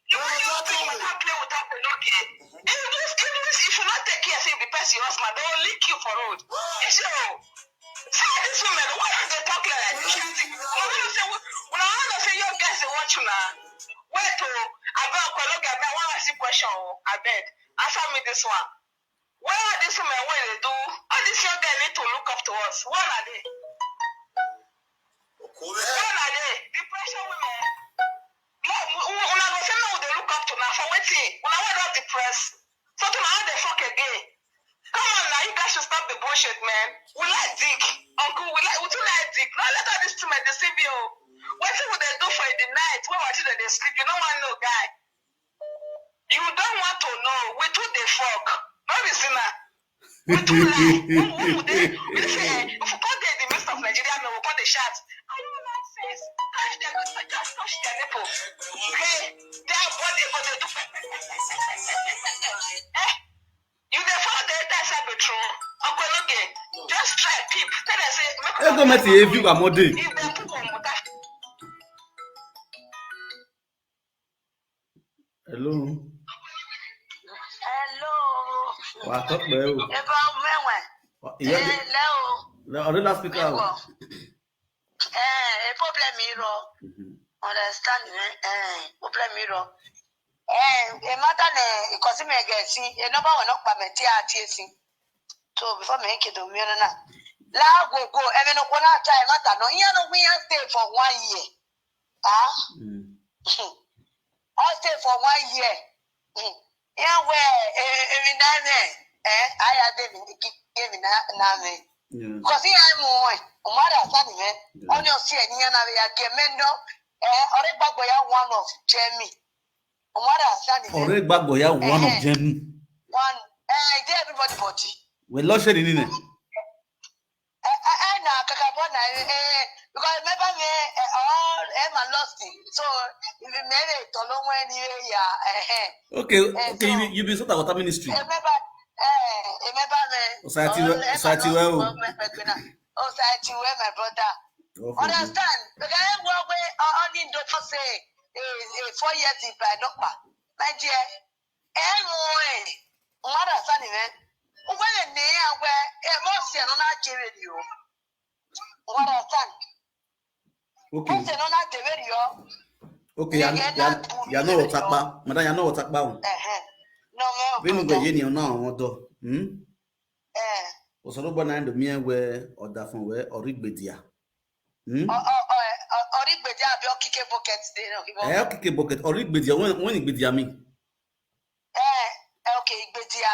You play with that Pinocchio. If you not take care, say you be person husband, they will lick you for road. See this woman, why do they talk like this? When I want to say your guys they watch you now. Wait to I want to ask you a question. I beg. Answer me this one. Why are these women what they do? All these young guys need to look up to us. What are they? What are they? Depression women. When I go say no, they look up to now for waiting. When I want to depressed. So to now they fuck again. Come on now, you guys should stop the bullshit, man. We like dick. Uncle, we too like dick. Now let all this to me deceive you. What would they do for the night? When watching that they sleep? You don't want to know, guy. You don't want to know. We too they fuck. No reason. We do like, we say, if we call the midst of Nigeria, we will call the shots. I don't like this. Just touch their nipple. Okay, their body for the do. You the father that's a bit true. Uncle, okay, just try peep. Tell us, I go met you if you are modern. if they put on that. Hello. Hello. What up, bro? About me, The other speaker. a problem hero. Understand me? Problem hero. A matter because me get see a number one up by me TRTC. So before me make it do me na. La go even no time matter no you know we stay for 1 year. I'll stay for 1 year. Yeah, where every night I had them give me na. Because I'm more mother son man. On your see any other gemendo, or a bagoya one of Jamie. Mother son. Ore Bagboya, one of them. One, everybody body. We lost it in it. I know Kakabona, because remember me, all Emma lost it. So if you made it to long when Okay, you be sort of water ministry. Remember me. Society well. Society where my brother. Understand? Because I work with only doctor say 4 years if I don't my dear. Mother son, man. When they are where emotion on our radio. What I stand. Okay. On our radio. Okay, you know what's up, madam. You know what's up, bound. No more. We know where you now want to. Also, no and the mere where or that from where or read bedia. Read bedia, be kick buckets. Kick bucket or read bedia when it bedia me. Okay, bedia.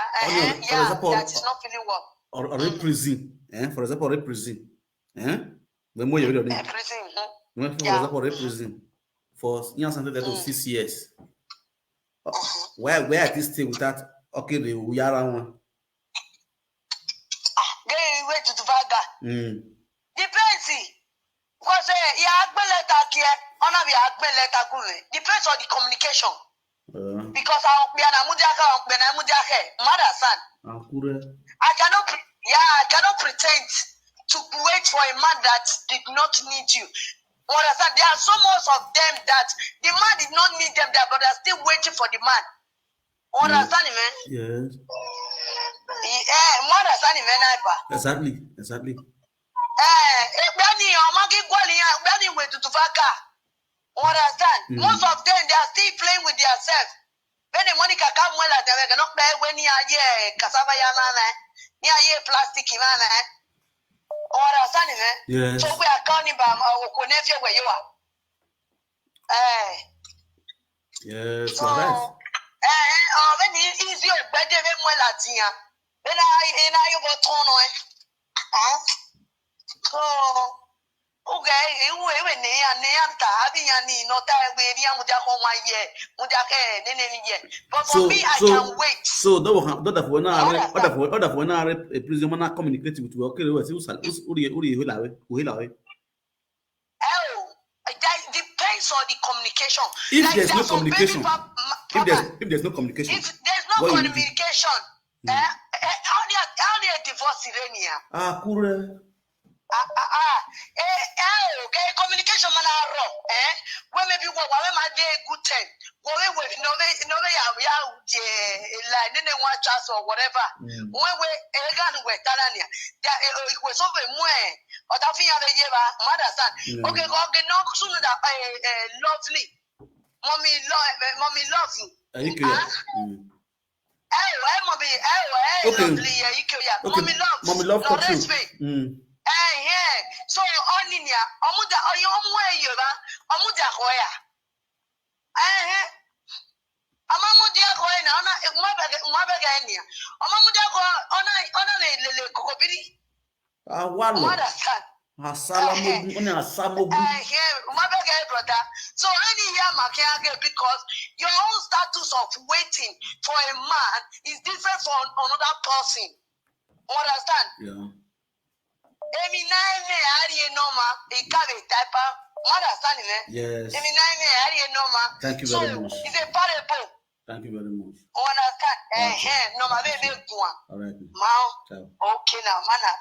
Yeah, that is not feeling well. Or represent. For example, represent. The more you read it. For example, represent. For something that was 6 years. Where at this stage without okay, we are on. Way to the Vaga. Depends. Because depends on the communication. Because mother son. I cannot pretend to wait for a man that did not need you. Understand? There are so most of them that the man did not need them there, but they're still waiting for the man. Understand, man? Yes. Understand, man? Exactly. Understand? Most of them they are still playing with themselves. When the money can come well at them, they cannot play when you are cassava yana, near plastic man. Understand, man? Yes. So we are counting by our nephew where you are. Yes, so, right. When it's easier, but they will well at you. When I go turn on. So, okay, when they are having any not that way, but for me, I can wait. So, don't have one hour a prison communicate with you. Okay, that depends on the communication. If there's no communication, if there's no communication, only a divorce in okay, communication man when maybe when my day good time, when we no one chance or whatever. When we Tanania, it was over or mother son. Okay, no sooner that lovely. Mommy love you. Mommy love too. So oninia, omuda oyomwe yoba, omuda hoya. Amamudia hoya na ona enia. Amamudia go ona lele kokobiri. Walo. Mother son. Asalamu. Brother. So any year makiage because your own status of waiting for a man is different from another person. Understand? Yeah. Emi nine ari noma ikabe type. Understand me? Yes. Emi nine ari noma. Thank you very much. So it's a parable. Thank you very much. Understand? Okay. No ma be gwa. All right. Mao. Ciao. Okay now, mana.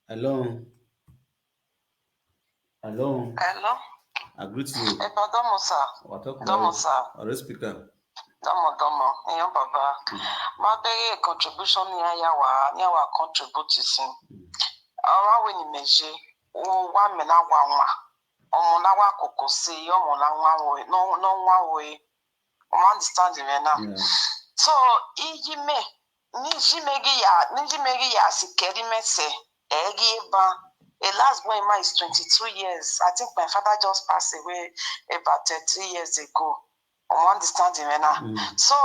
Hello. Hello. Hello. I greet you. Domo sir. What talk Domo about? sir. Our speaker. Domo. Eyan baba. Ma be contribution ni wa contribute sin. Ọ̀rọ̀ we ni meje o wa me na wa nwa. Omo na wa kokose, omo na nwa we no nwa we. O understand me na. So niji megi ya sikeri mese egi ba. The last boy ma is 22 years. I think my father just passed away about 3 years ago. I understand me now. So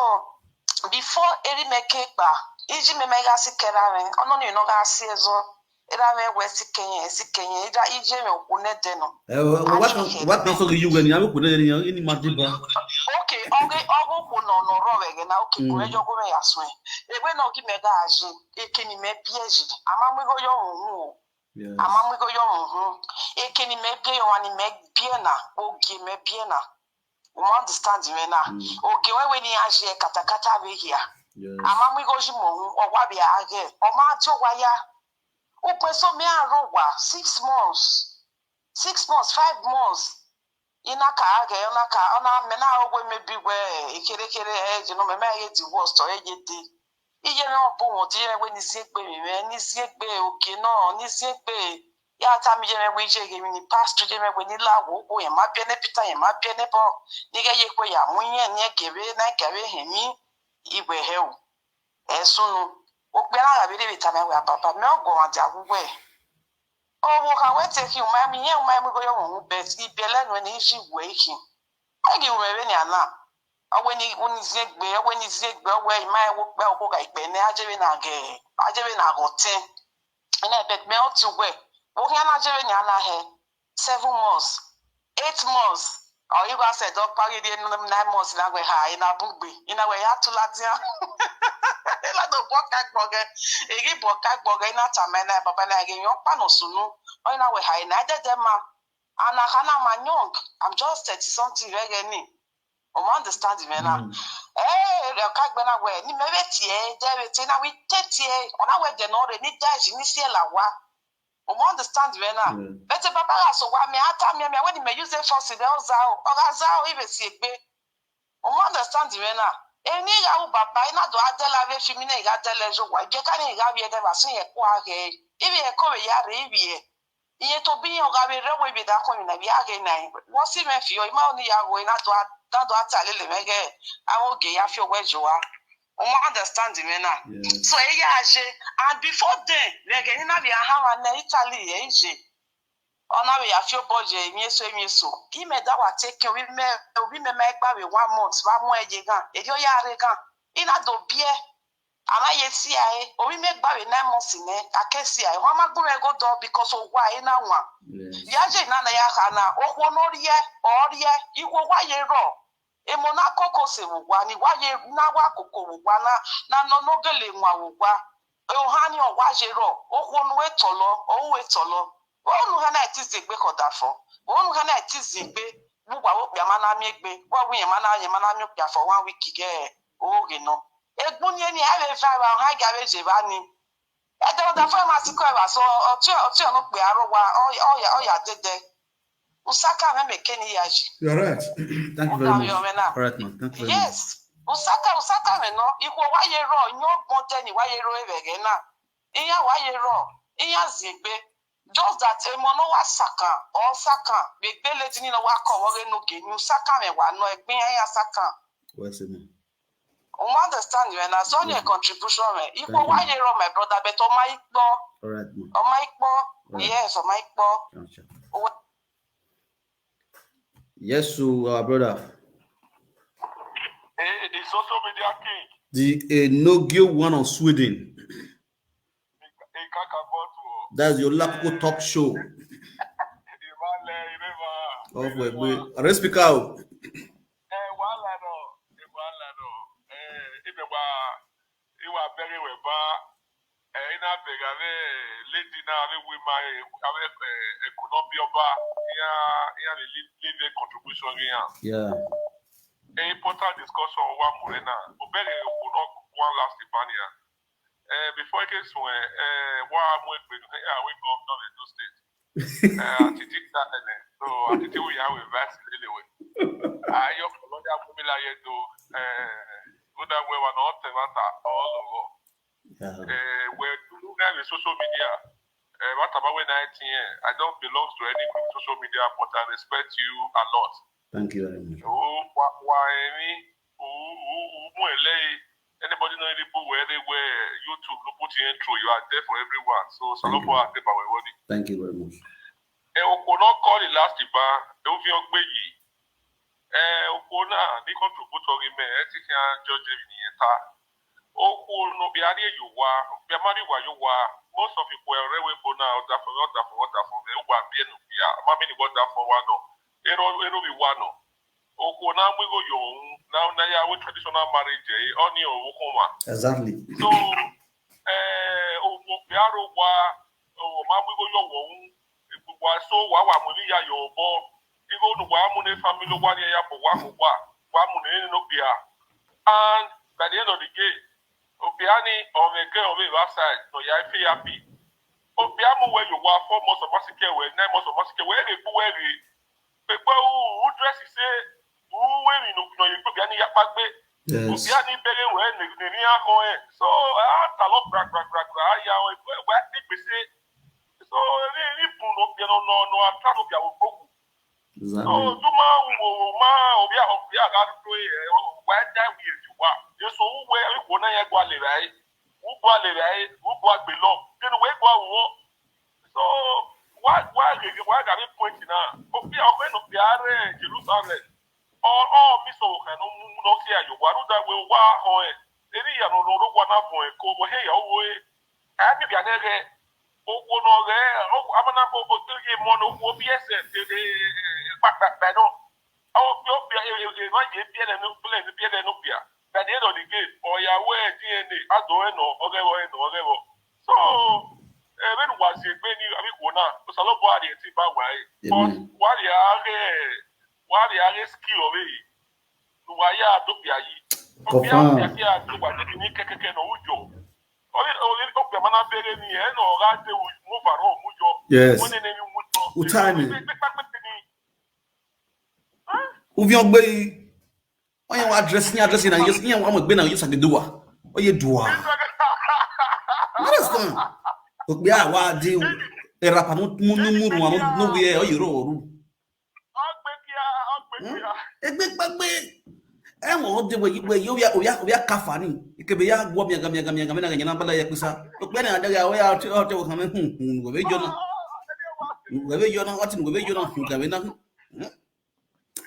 before eri mekeba, iji me mega sikera me. Ono ni no ga si ezo. Era me we sikenye. Ida ije me okune deno. What can so you when you have any madiba? Okay, ogo kuno no rowe na okay kurejo go me yaswe. Egbe no gi mega aje. Ekeni me bieji. Ama mwe go yo hu. Yes. Amamwigo yo ekeni mebie yo wani mebie na ogi mebie na. You understand me na? Ogi wewe ni aje katakata we here. Yes. Amamwigo jimo owa bi age. Oma jo wa ya. Upeso me arowa 6 months. 6 months, 5 months. Inaka age ona me na ogwe mebi we ikere eje no me me divorce to eje di. Iye no bo won ti we ni si pe mi me ni si pe oke no ni si pe ya ta mi je me we je mi ni pastor je me we ni lawo o ye ma bia ne pita ye ma bia ne bo ni ga ye ko ya munye ni gebe na gebe hemi igwe he o esunu o pe na ga bi de bita me we papa me ogo wa ja gugwe o wo ka we take you my me ye my me go yo won bet ibele no ni ji we hi agi wo me ni ana when zegbe we my work well go like be na ajebe na hotel na bet me out to we o here na ajebe ni ala he 7 months 8 months or you guys said dog party 9 months na we ha ina bugbe ina we ya to latia la do boka gboge ina tamena baba na ge yon pa no sunu o ina we ha ina dedema ana kana manyong I'm just 30 something regeni. Understand me now. Kagbena we ni mebetie debete na we tetie ona we de no re ni daji ni sie la wa. Understand me now. Bete baba la so wa me ata me when me use for se de ozao. Ozao ibe si egbe. Understand me now. Eni ya u baba ina do adela we fi mi na ga dele jo wa je kan ga bi de ba so ye ko age. Ibi e ko ya re ibi e. Iye to bi o ga be re we bi da ko mi na bi age na. Wo si me fi o ma oni ya go ina do do atalele mege awoge ya fi owejowa understand me na so eya aje and before then lege ni na bi aha na Italy eje ona we ya fi oboje emieso ki me da wa take we me gba we 1 month ba mu eje gan ejo ya re gan ina do bie ama ye si ai o we me gba we 9 months ne akesi ai ho ma gbo me go do because o wa ina wa ya je na ya kana okwo no rie igwo wa ye ro emona koko se wugwa ni waye na wa koko wugwa na no nogele nwa wugwa ohani o waje ro okwonu wetolo onu ha na itizegbe kodafo onu ha na itizegbe wugwa wo pia mana mi egbe wo wi ye mana mi pia for 1 week ge oge no egbunye ni ave fara ha ga beje ba ni edo da fo ma siko ba so otu no pe arowa o ya dede Usaka me keni yaji. You're right. Thank you very much. All right, man. Thank you very much. Yes. Usaka me no. Iko waye ro nyo bonte ni waye ro ebege na. Iya waye ro. Iya zigbe. Just that emono wa saka or saka. Begbe leti ni no wa ko wore no ge. Usaka me wa no egbin ya saka. What's it mean? Understand you and so your contribution me. Iko waye ro my brother but o my ikpo. All right, man. O my ikpo. Yes, o my ikpo. Yes, so our brother. The social media king. The Nogio one of Sweden. That's your Lapo talk show. Let's speak out. na bega ve lady na ave we my ave economy oba ya live contribution Yeah. Important discussion one morena. Obere one last Ibania. Before I get to what I'm with we go down in those states. So I think we have a vast anyway. I yok Colombia formula yedo other way one not all over. Where do have social media? What about when I don't belong to any group social media, but I respect you a lot. Thank you very much. Anybody know any people where they were YouTube, no put your intro, you are there for everyone. So Salopo are there by everybody. Thank you very much. Okona call the last iba, Ovi Ogbeyi. Okona, the contributor in me, Judge Vinieta. No be area you were, be marry where you were. Most of you were railway for now, that for the Uber, Mammy, what that for one. Ero be one. Okona, we go young, now they are with traditional marriage, only Okoma. Exactly. So, Obiaro wa, Mammy go young. So wa muni ya yobo igo no wa muni family wa ya bo wa muni no bia and by the end of the day obiani on the girl of outside no ya fi happy obiamu where you wa for most of us ke we nine most of us ke we dey where we pepe who dress say who we no you obiani ya pagbe obiani bere we ni akon e so talo brag ya we think say so really no attract of your book. So Duma Obia got to where that we you are. Just so where we go na go le right. Who go below. Then we go so what got it point now? Obia open of the Jerusalem. All miss no see you. What that will wa ho e. Eri ya no wa na bo e ko bo he ya wo e. Abi bia na amana bo mono OBS no. By the end of the game, or your way DNA, I don't know, so when was it when you but a lot of the but what the other skill of it, why are yes. Utani. Uvi Ogbeyi. Oye wa addressing na yes, yen wa mo gbe na use the doa. Oye doa. Understand? Ogbe a wa de rapa no muru no we oye ro oru. Egbe gbagbe. Enwo de we yo ya kafani. Ikebe ya gwo mi aga na nyana bala ya kusa. Ogbe na adaga we ya o wo kan we be jona. We be jona what we be jona hu ka we na.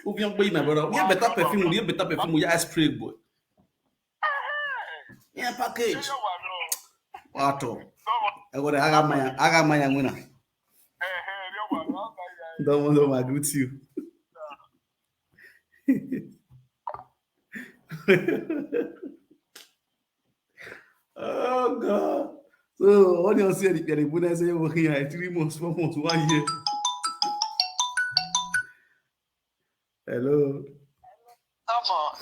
Uvi Ogbeyi my brother. You better perfume, you spray boy. Yeah, package. Wato. Agora aga maya nguna. Don't I greet you. Oh God. So what you say the Buddha say over here 3 months, 4 months, 1 year. Hello. Double.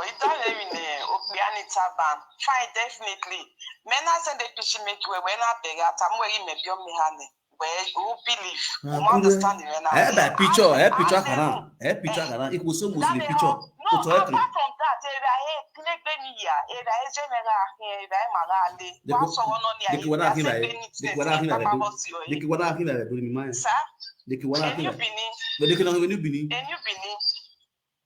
It don't even Obiani Taban. Fine, definitely. Men are send the picture make you when I beg at I'm where you may be on me, honey. Where you believe. You understand it now. Picture kana. It was so much the picture. No, apart from that,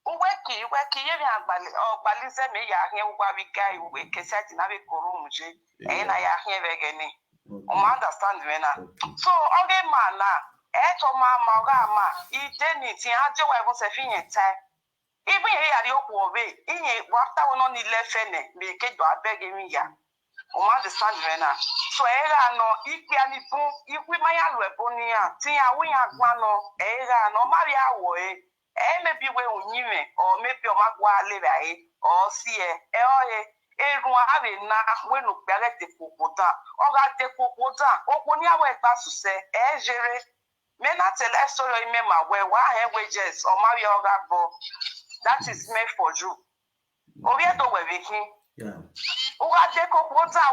Uweki yeri agbalize me ya ahia ugwa biga iwe kesati na be koru muje na ya ahia vegeni understand me na so oge man na eto ma ga ide ni ti aje wa ibo se fi yen tai ibi ye ya ri oku obe iyen after one ni lefene me ke do abege mi ya understand me na so era no ipi ani fun ipi ma ya lo ebo ni a ti awin agba no era no ma ri awo maybe we unyime or maybe o magwa lebe or see Eru ave na wenu kpere te kokoda. Oga te kokoda. Okuni awe pasuse ejere. Mena tell story ime ma wa he wages or marry oga bo. That is meant for you. Oriedo webekin. Yeah. Uga te kokoda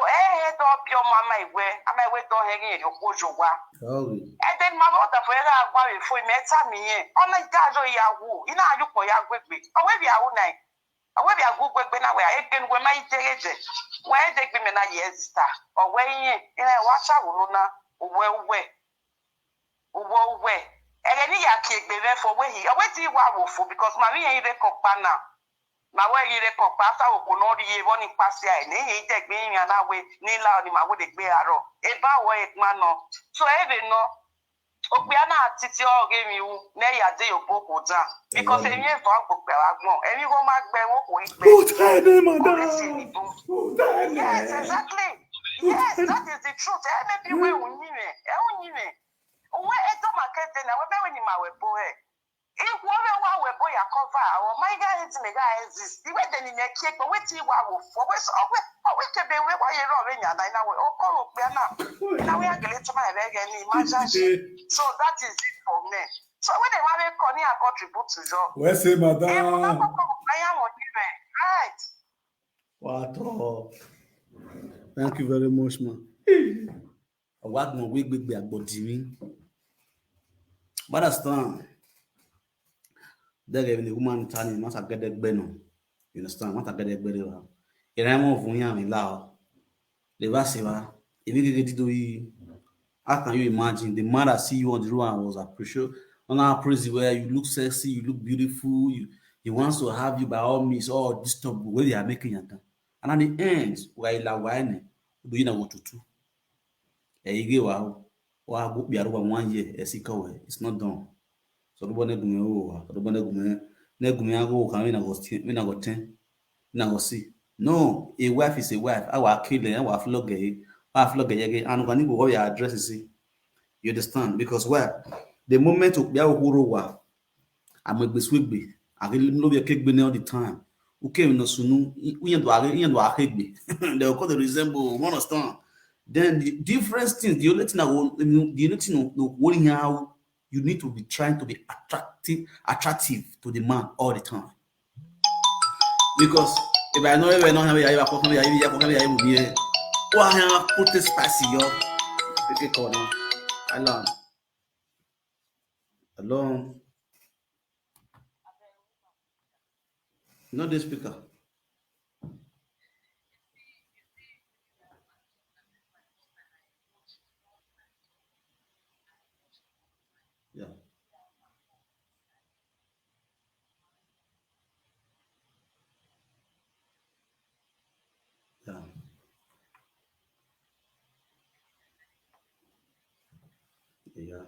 do bio mama iwe. Ama iwe do heri yokojowa. Oh. And then my mother for agwa before me tell me ona gajo yawo. Ina ayuko ya gwegbe. Awe bi awu nai. Awe bi agu gwegbe na we again we mai jereje. We de gbe me na yesta. O we yin ina wacha wo na we. Egeni ya ki egbe me for we hi. Awe ti wa wo fo because ma mi yin re kopa na. Ma we yin re kopa after wo ko no ri e woni pase ai ni yin de gbe yin na we ni la ni ma wo de gbe aro. E ba wo e ma no. So even no Opiana titi oge mi wu ne ya de oboko da because emi e fa gbogbo agbon emi go ma gbe wo ko ipe yes exactly yes that is the truth maybe we unyi me we eto market na we be we ni ma we bo he if we wa bo ya cover our my guy is me guy exist the way the ni eke but wetin wa wo for we ke be we wa ye ro we nya na we o ko Opiana na we agele to my beg ni imagine. So that is it for me. So when they want to come and contribute to job, Where say madam? Right. What? Thank you very much, man. I work my week big about Jimmy. But that's time. There gave the woman telling must get that beno. You understand? Must get that beno. You know, I'm going to allow. The Vasiva, if you get to do how can you imagine the man that see you on the road and was appreciated on our praise where you look sexy, you look beautiful, he wants to have you by all means, all this stuff where they are making you. And at the end, where you are whining, do you know what to do? You go out, or go be around 1 year, it's not done. So the one that the one that go come in I got 10, now see. No, a wife is a wife. Our killing, our flog, and when you go your address, see. You understand? Because where the moment of Yahuruwa, I'm a beswigby, I really know your cake all the time. Who came no sunu, we and Wahegby. They'll call the resemble one understand. Then the different things, the only thing I will, the only thing worrying how you need to be trying to be attractive to the man all the time. Because if I know you're not having a why put this spicy yo? Alone. Alone. Not the speaker. Yeah. Yeah. Yeah.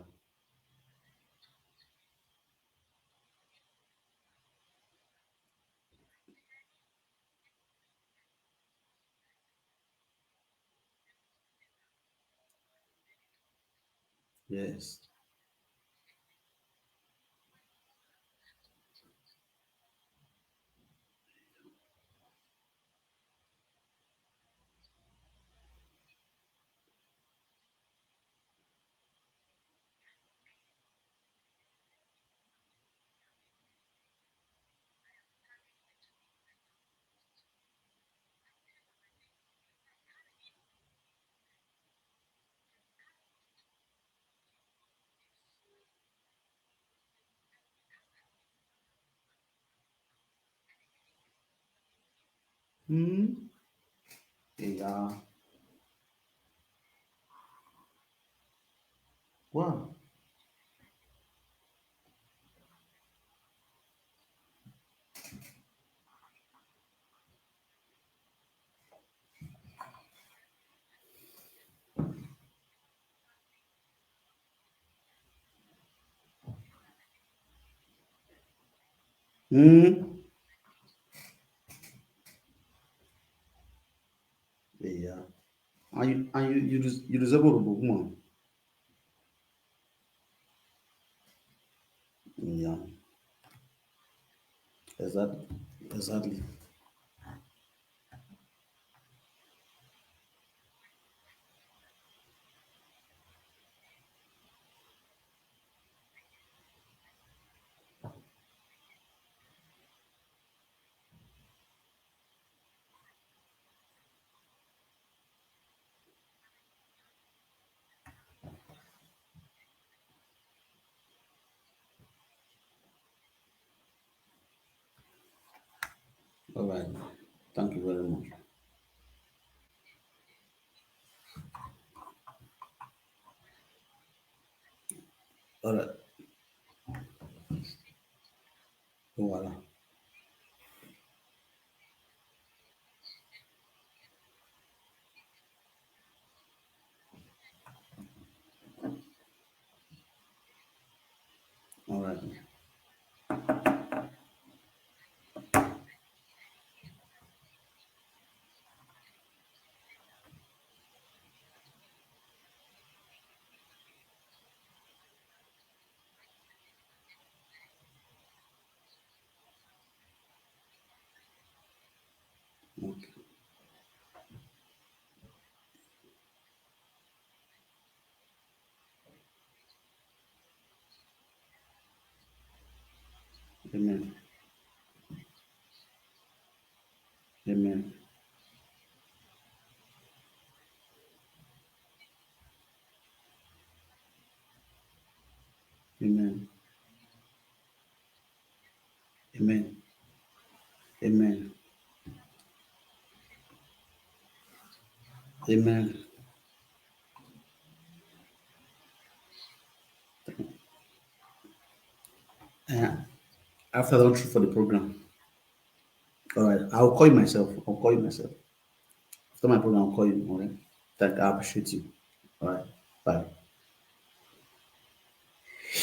Yes. Hmm. Yeah. Wow. Hmm. Yeah. And you deserve a woman. Yeah. Exactly. Exactly. All right. Thank you very much. All right. Voila. All right. Okay. Amen. Amen. Amen. Amen. Amen. Amen. Uh, after the entry for the program. All right. I'll call you myself. I'll call you myself. After my program, I'll call you. All right. Thank I appreciate you. All right. Bye.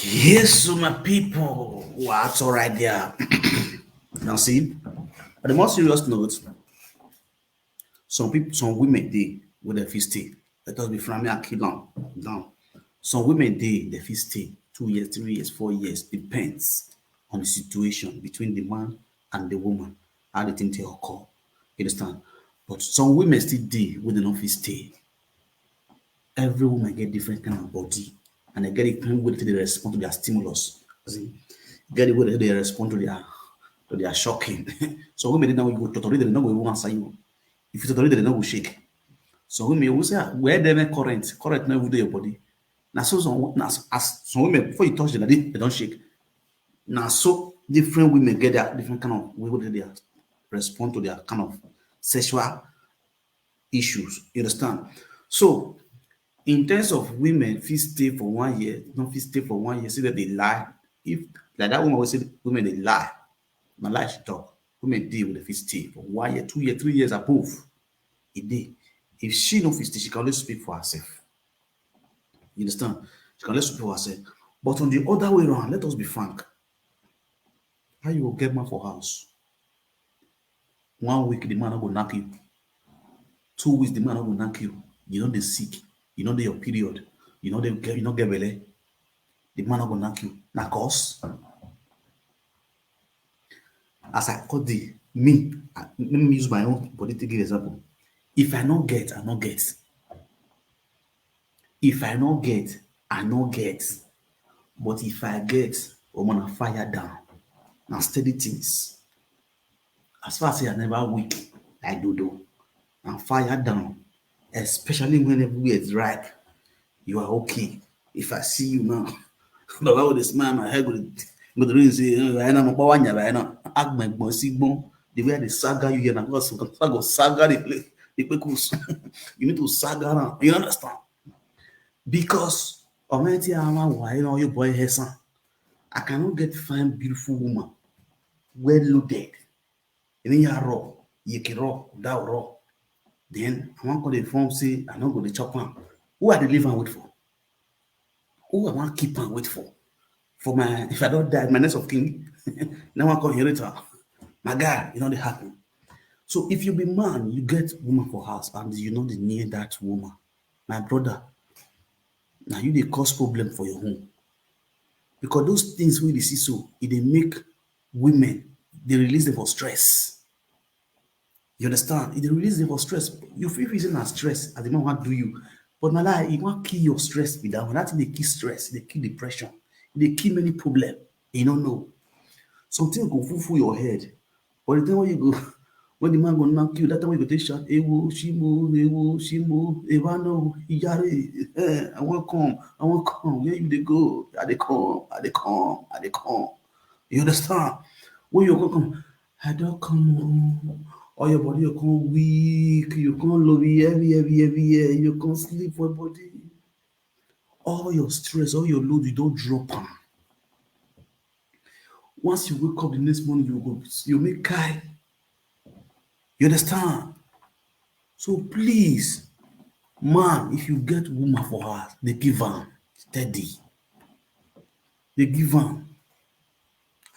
Yes, so my people. What's all right there? Now see, on the more serious note, some people, some women they with their fit stay. Let us be frank and kill them down. Some women they fit stay 2 years, 3 years, 4 years, depends on the situation between the man and the woman, how the thing they occur. You understand? But some women still they with the not fit stay. Every woman get different kind of body, and they get it kind way they respond to their stimulus. As in, get it way they respond to their shocking. So women they now go totally they don't go answer you. If you totally they don't go shake. So women will say where they make current now with your body. Now so some now as some women before you touch them, they don't shake. Now so different women get their different kind of way they respond to their kind of sexual issues. You understand? So in terms of women, fit stay for 1 year, don't fit stay for 1 year, say that they lie. If like that woman will say women they lie, my lie she talk. Women deal with the fit stay for 1 year, 2 years, 3 years above a day. If she no fit stay, she can only speak for herself. You understand? She can only speak for herself. But on the other way around, let us be frank. How you will get man for house? 1 week the man not go knock you. 2 weeks the man not go knock you. You know they sick. You know they your period. You know they get you know get belly. The man not go knock you. Na cause as I call the me, let me use my own body to give example. If I not get, I not get. If I not get, I not get. But if I get, I'm gonna fire down. Now steady things. As far as I never weak, like dodo. And fire down. Especially when everywhere is right. You are okay. If I see you now, but why would they smile my head go to ring say, I know my I know act my the way the saga you hear now, because saga the place, the pecus. You need to saga now. You understand? Because Almighty Ama, why you know your boy Hessan? I cannot get fine, beautiful woman, well loaded. And then you are raw, you can raw, that raw. Then I want to call the form say, I not go to chop am. Who are they leave and wait for? Who I want keep and wait for? For my, if I don't die, my next of king, now I call inheritor. My guy, you know they happen. So if you be man, you get woman for house and you know they need that woman. My brother, now you they cause problem for your home. Because those things we see so, they make women, they release them for stress. You understand? It release them for stress. You feel reason as stress as the man want do you. But my life, it want kill your stress with that one. That thing they kill stress, they kill depression, they kill many problem. You don't know. Something go full your head. But the time when you go, when the man go knock you, that time when you go take shot, ewo, shimo, evano, iyare, I won't come. Where you they go? I they come. You understand? When you go come, I don't come home. All your body, you come weak, you come low, heavy, you can't sleep for body. All your stress, all your load, you don't drop am. Once you wake up the next morning, you make kai. You understand? So please, man, if you get woman for her, they give am steady. They give am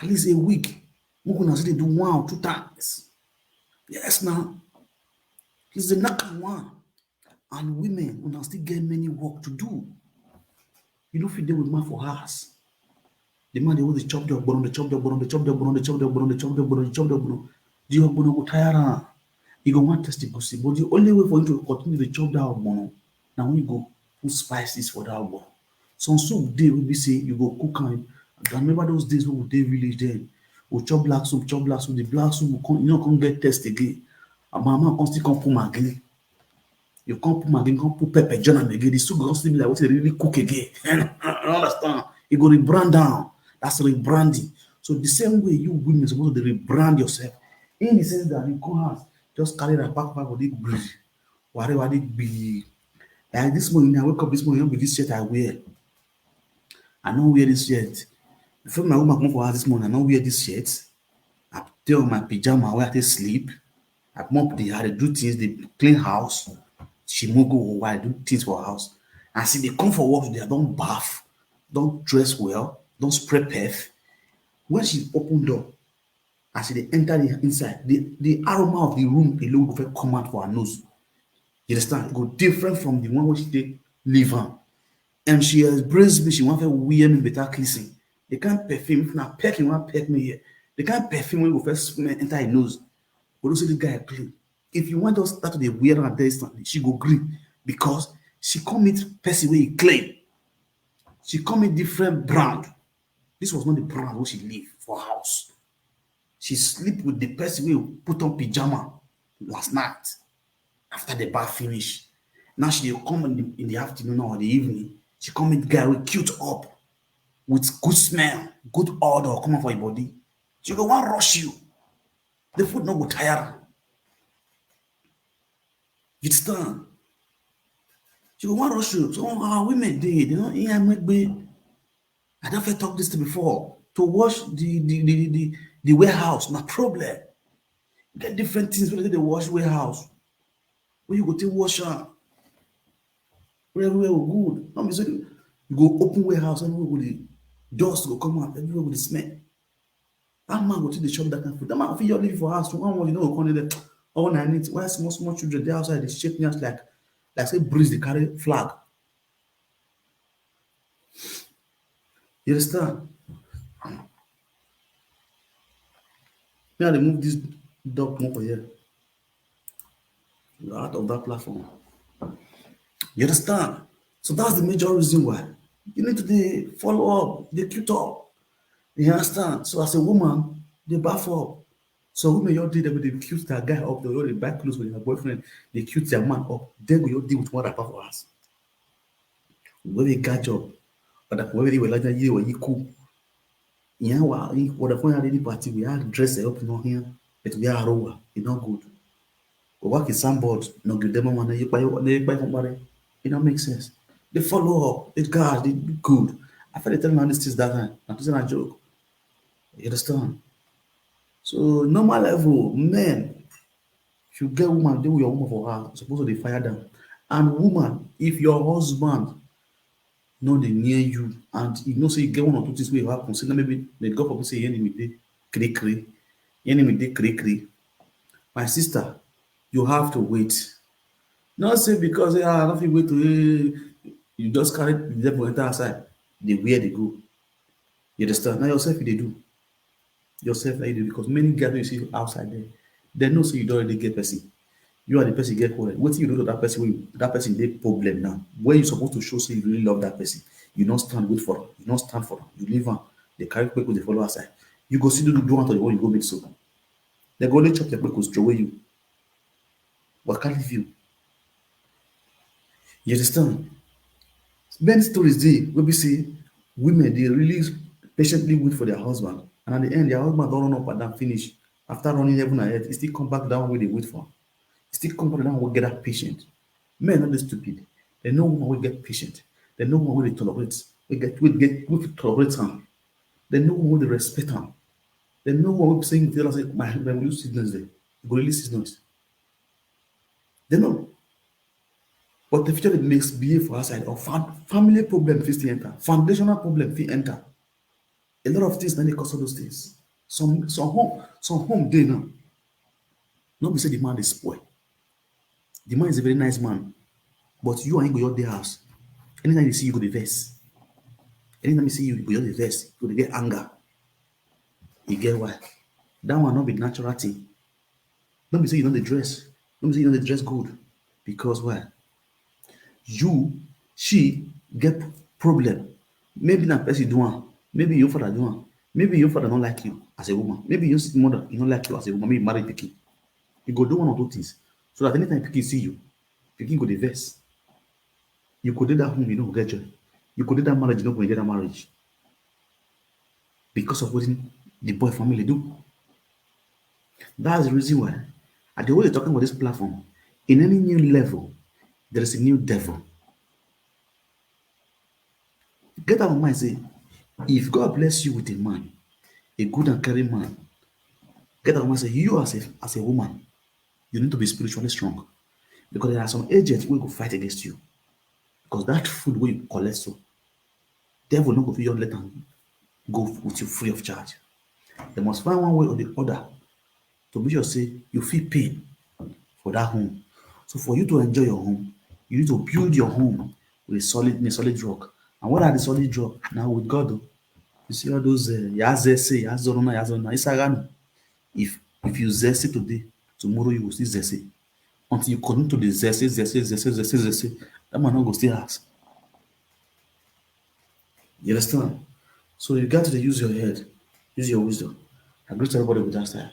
at least a week. Make una say they do 1 or 2 times. Yes, now. It's the knack one. And women una still get many work to do. You don't fit dey with man for house. The man dey always chop the ogbono, dey chop the ogbono, dey chop the ogbono, dey chop the ogbono, dey chop the ogbono, dey chop the ogbono. The ogbono go tire am. You go want test the pussy, but the only way for you to continue to chop that ogbono na when you go put spices for that ogbono. Some soup dey wey be say you go cook am. I remember those days wey we dey village then. We chop black soup, chop black soup. The black soup will come, you no come get taste again. And my mama come still come put maggi. You come put maggi, come put pepper, join am again. The soup go still be like wetin dey really cook again. You understand? You go rebrand down. That's rebranding. So the same way you women supposed to rebrand yourself, in the sense that you come house, just carry that back for the breathe. Whatever it be. Like this morning, I wake up this morning with this shirt I wear. I don't wear this shirt. Before my woman come for house this morning, I don't wear this shirt. I put on my pajama where I take sleep. I come up there, I do things, they clean house. She move go while I do things for her house. And see they come for work, they don't bath, don't dress well, don't spray perf. When she open door, as they enter the inside, the aroma of the room alone go first come out for her nose. You understand? It go different from the one where she take leave on. And she has embraced me, she want to wear me better kissing. They can't perfume, if not peck, you want peck me here. They can't perfume when you first enter her nose. But also the guy clean. If you want to start to the wear and instantly, she go green because she come meet person where he clean. She come meet different brand. This was not the brand where she live for house. She sleep with the person where put on pajama last night after the bath finish. Now she dey come in the afternoon or the evening. She come meet guy with cute up, with good smell, good odor coming for your body. She go want rush you. The food not go tire. You understand? She go want rush you. So our women they don't hear me. I never talked this to before. To wash the warehouse, no problem. Get different things when they wash warehouse. When you go to wash everywhere good. Not be so you go open warehouse everywhere with the dust go come out, everywhere with the smell. That man go to the shop that kind of food. That man feel your living for house. One more, you know, come there. All I need. Why small children they outside they shake me like say breeze they carry flag. You understand? Now they move this dog more for here. You're out of that platform. You understand? So that's the major reason why you need to follow up, they cute up. You understand? So as a woman, they bath up. So women you deal with they cute that guy up, they already buy clothes with their boyfriend, they cute their man up. Then you deal with one rapper for us. When they got job, but that when they were like that, you were cool. Yeah, well, what the point of the party we had dress up in here, but we are over, it's not good. But work is sandboard, no give them money, you buy somebody. It don't make sense. They follow up, they guard, they do good. I felt they telling me this that time. I'm just a joke. You understand? So normal level, men, if you get woman, deal with your woman for her, supposed to they fire them. And woman, if your husband no they near you and you know say you get one or two things where you have consider maybe may God forbid say enemy dey kri enemy dey kri. My sister, you have to wait. Not say because I don't feel wait to you just carry the devil enter outside. They where they go. You understand? Now yourself they do. Yourself like you do because many guys you see outside there, they know so you don't already get person. You are the person get quarrel. What you do to that person when that person dey problem now? Where you supposed to show say you really love that person, you don't stand good for them. You don't stand for them. You leave them. They carry people they follow outside. You go see do until the one you go make so. They go only chop the people throw away you. But can't leave you. You understand? Many stories there where we see women they really patiently wait for their husband, and at the end their husband don't run up and down finish. After running heaven and earth, he still come back down where they wait for. He still come back down where get that patient. Men are not stupid. They know woman will get patient. They know woman will tolerate. We tolerate her. They know woman will respect her. They know what we're saying. Tell us, my will you see noise there? You go release his noise. They know. But the future they misbehave for outside or family problem fit enter. Foundational problem fit enter. A lot of things then they cause all those things. Some home day now. Not be say the man is spoiled. The man is a very nice man, but you ain't go your day house. Anytime you see you go the verse. Anytime you see you go the verse, you go get anger. You get why? That one not be natural thing. Don't be say you know the dress. Don't be say you know the dress good. Because why? She get problem. Maybe that person do one. Maybe your father do one. Maybe your father don't like you as a woman. Maybe your mother don't like you as a woman. Maybe married pikin. You go do one or two things. So that anytime pikin see you, pikin go the verse. You could do that home, you don't get joy. You could do that marriage, you don't get that marriage. Because of what the boy family do. That's the reason why. At the way they're talking about this platform, in any new level, there is a new devil. Get out of mind, say, if God bless you with a man, a good and caring man, get out of mind, say, you as a woman, you need to be spiritually strong. Because there are some agents who will fight against you. Because that food where you collect, so devil not go for you let them go with you free of charge. They must find one way or the other to make sure say you feel pain for that home. So for you to enjoy your home, you need to build your home with a solid rock. And what are the solid rock? Now with God, you see all those yazese, yazorona, isagano. If you zese today, tomorrow you will see zese. Until you continue to the zese, that man not go stay house. You understand? So you got to use your head, use your wisdom. I greet everybody with that style.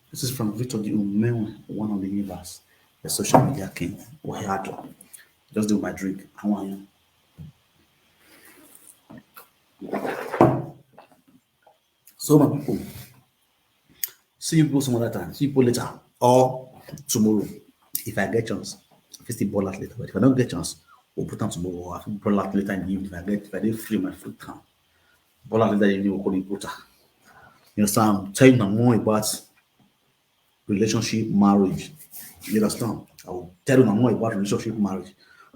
This is from Victor the Umewe, one of the universe, the social media king. Wahado. Just do my drink. How are you? So my people, see you people some other time. See you people later or tomorrow. If I get chance, if it's the ball out later. But if I don't get chance, we'll put on tomorrow. Or I'll ball out later in the evening. If I didn't free my free time, ball out later in the evening, we'll call it brutal. You understand? I'm telling you more about relationship, marriage. You understand? I will tell you more about relationship, marriage.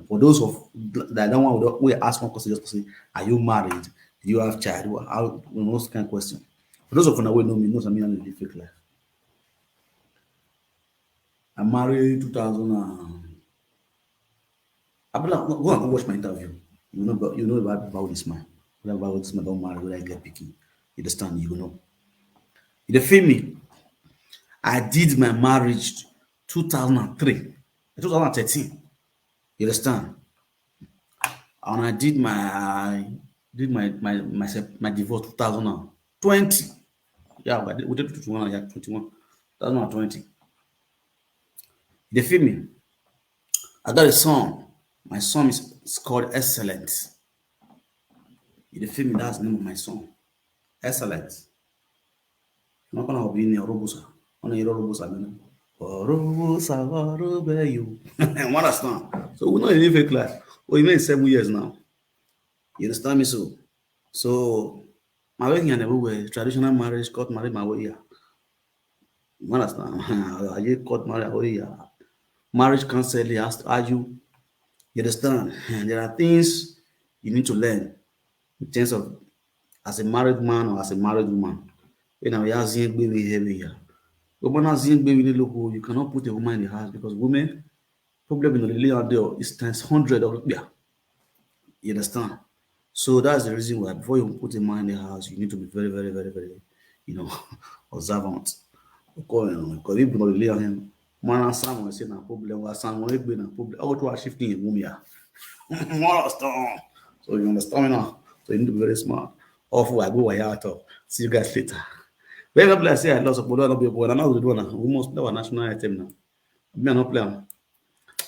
For those of that don't want we ask one question, just to say, are you married? Do you have child? How most kind of question. For those of you that will know me, knows I mean I live fake life. I'm married 2000. Go and watch my interview. You know about this man. About this man don't marry when I get picking. You understand? You know. You feel me? I did my marriage 2003, 2013. You understand? And I did my divorce 2020. Yeah, but we did 21, yeah, 21, 2020. You feel me? I got a son. My son is called Excellent. You feel me? That's the name of my son. Excellent. I'm not gonna be in a robusa. On a robusa, man. You understand? So we're not in a fake life. We made 7 years now. You understand me? So my way here everywhere, traditional marriage, court marriage, my way here. You understand? I court marriage, here. Marriage counseling has to argue. You understand? And there are things you need to learn in terms of as a married man or as a married woman. You know, we are seeing baby here. You cannot put a woman in the house because women problem in the relation there is times 100 of yeah. You understand? So that's the reason why before you put a man in the house, you need to be very, very, very, very, observant. Because if you don't rely on him, man and someone say no problem, or someone will be no problem. How to shifting a woman? So you understand me now? So you need to be very smart. Off I go out of. See you guys later. Very blessed. I lost a ball. Not be a ball. I know the one. We must play our national item now. Me not play.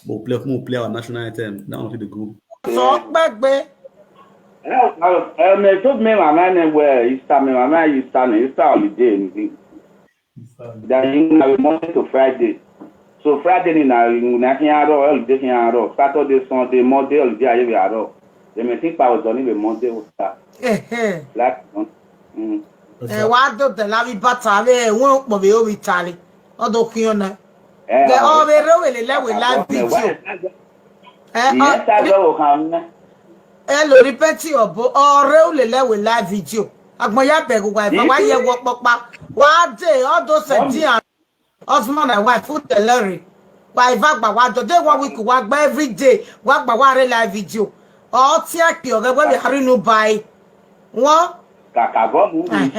But play our national item. Now to the group. So back. Me told me my man where Easter holiday. Then you have Monday to Friday. So Friday ni na holiday Saturday, Sunday, Monday holiday aye we aro. They may think power done be Monday will start. Like Why do the lavi batale won mo be o vitali. Odo kun na. The all we really live video. Yes, I go come. Hello, repeat your bo or le live video. Agboya beg wife, why you work papa? What day all those husband and wife put the lorry. Why what do they want we could work by every day? Work by one live video. Or tiaki or when we hurry no buy. What? Kakabo movie.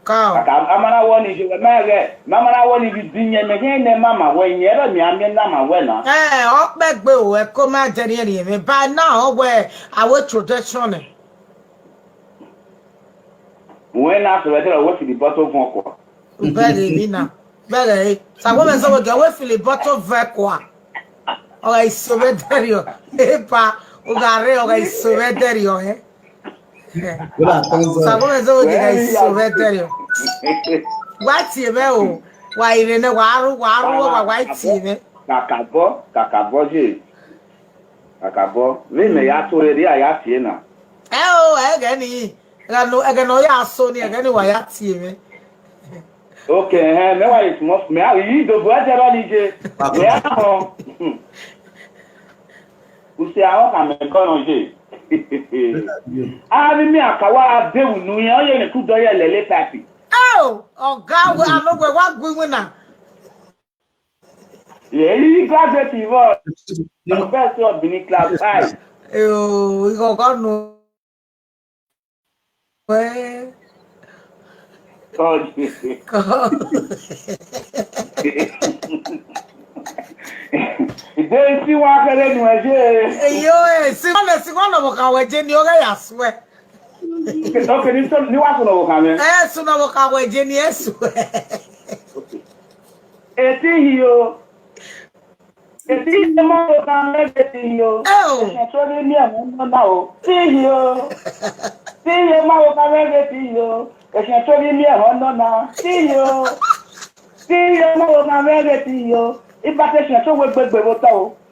Cow. Amana one is your mother. Mamma one is dinner again, Mamma, when you're a young Nama winner. Up back bill, a command me by now where our tradition. When after I went to the bottle of Monqua. Very Lina. Very. Some women so go away the bottle of Vaqua. Or I surrender you. Epa, Ugare, or I surrender you, eh? Some women so I surrender you. What's your bell? Why in a waru, white TV? Kakabo, we may have to ready. I have Siena. Oh, again, I know ya Sony again. Why at TV? Okay, no, it's most me. You do what you we say, I am a conge. I mean, I can't do no, you could do a lele pappy. Oh, God, I know what we winner. Yeah, you graduate, you are the best of the class 5. Oh, we go no. Well, God. They see what I do. Yo, see one of our Jenny, I swear. Okay, this one, you want to know coming. Yes, soon of our Jenny, I swear. It's here. It's the more than you. Oh, so they now. See you. See you, Mama, you. It's a me now. See you. See you, Mama, you. If I say so, we're good.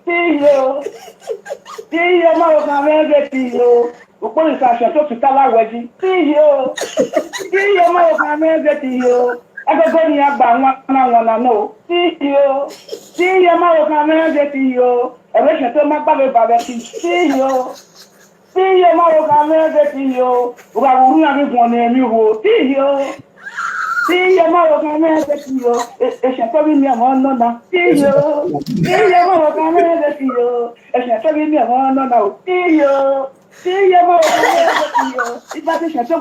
See you. See you, Mama, you. The police are shut to tell our wedding. See you. See you, Mama, you. I go go near one know. See you. See you, Mama, you. I wish I told my brother, see you. See you, Mama, you. We are running one name you. See you. See you, Mama, you. It's a me a no. See you. See you, Mama, you. It's a me a no. See you. See you, Mama, you. It's a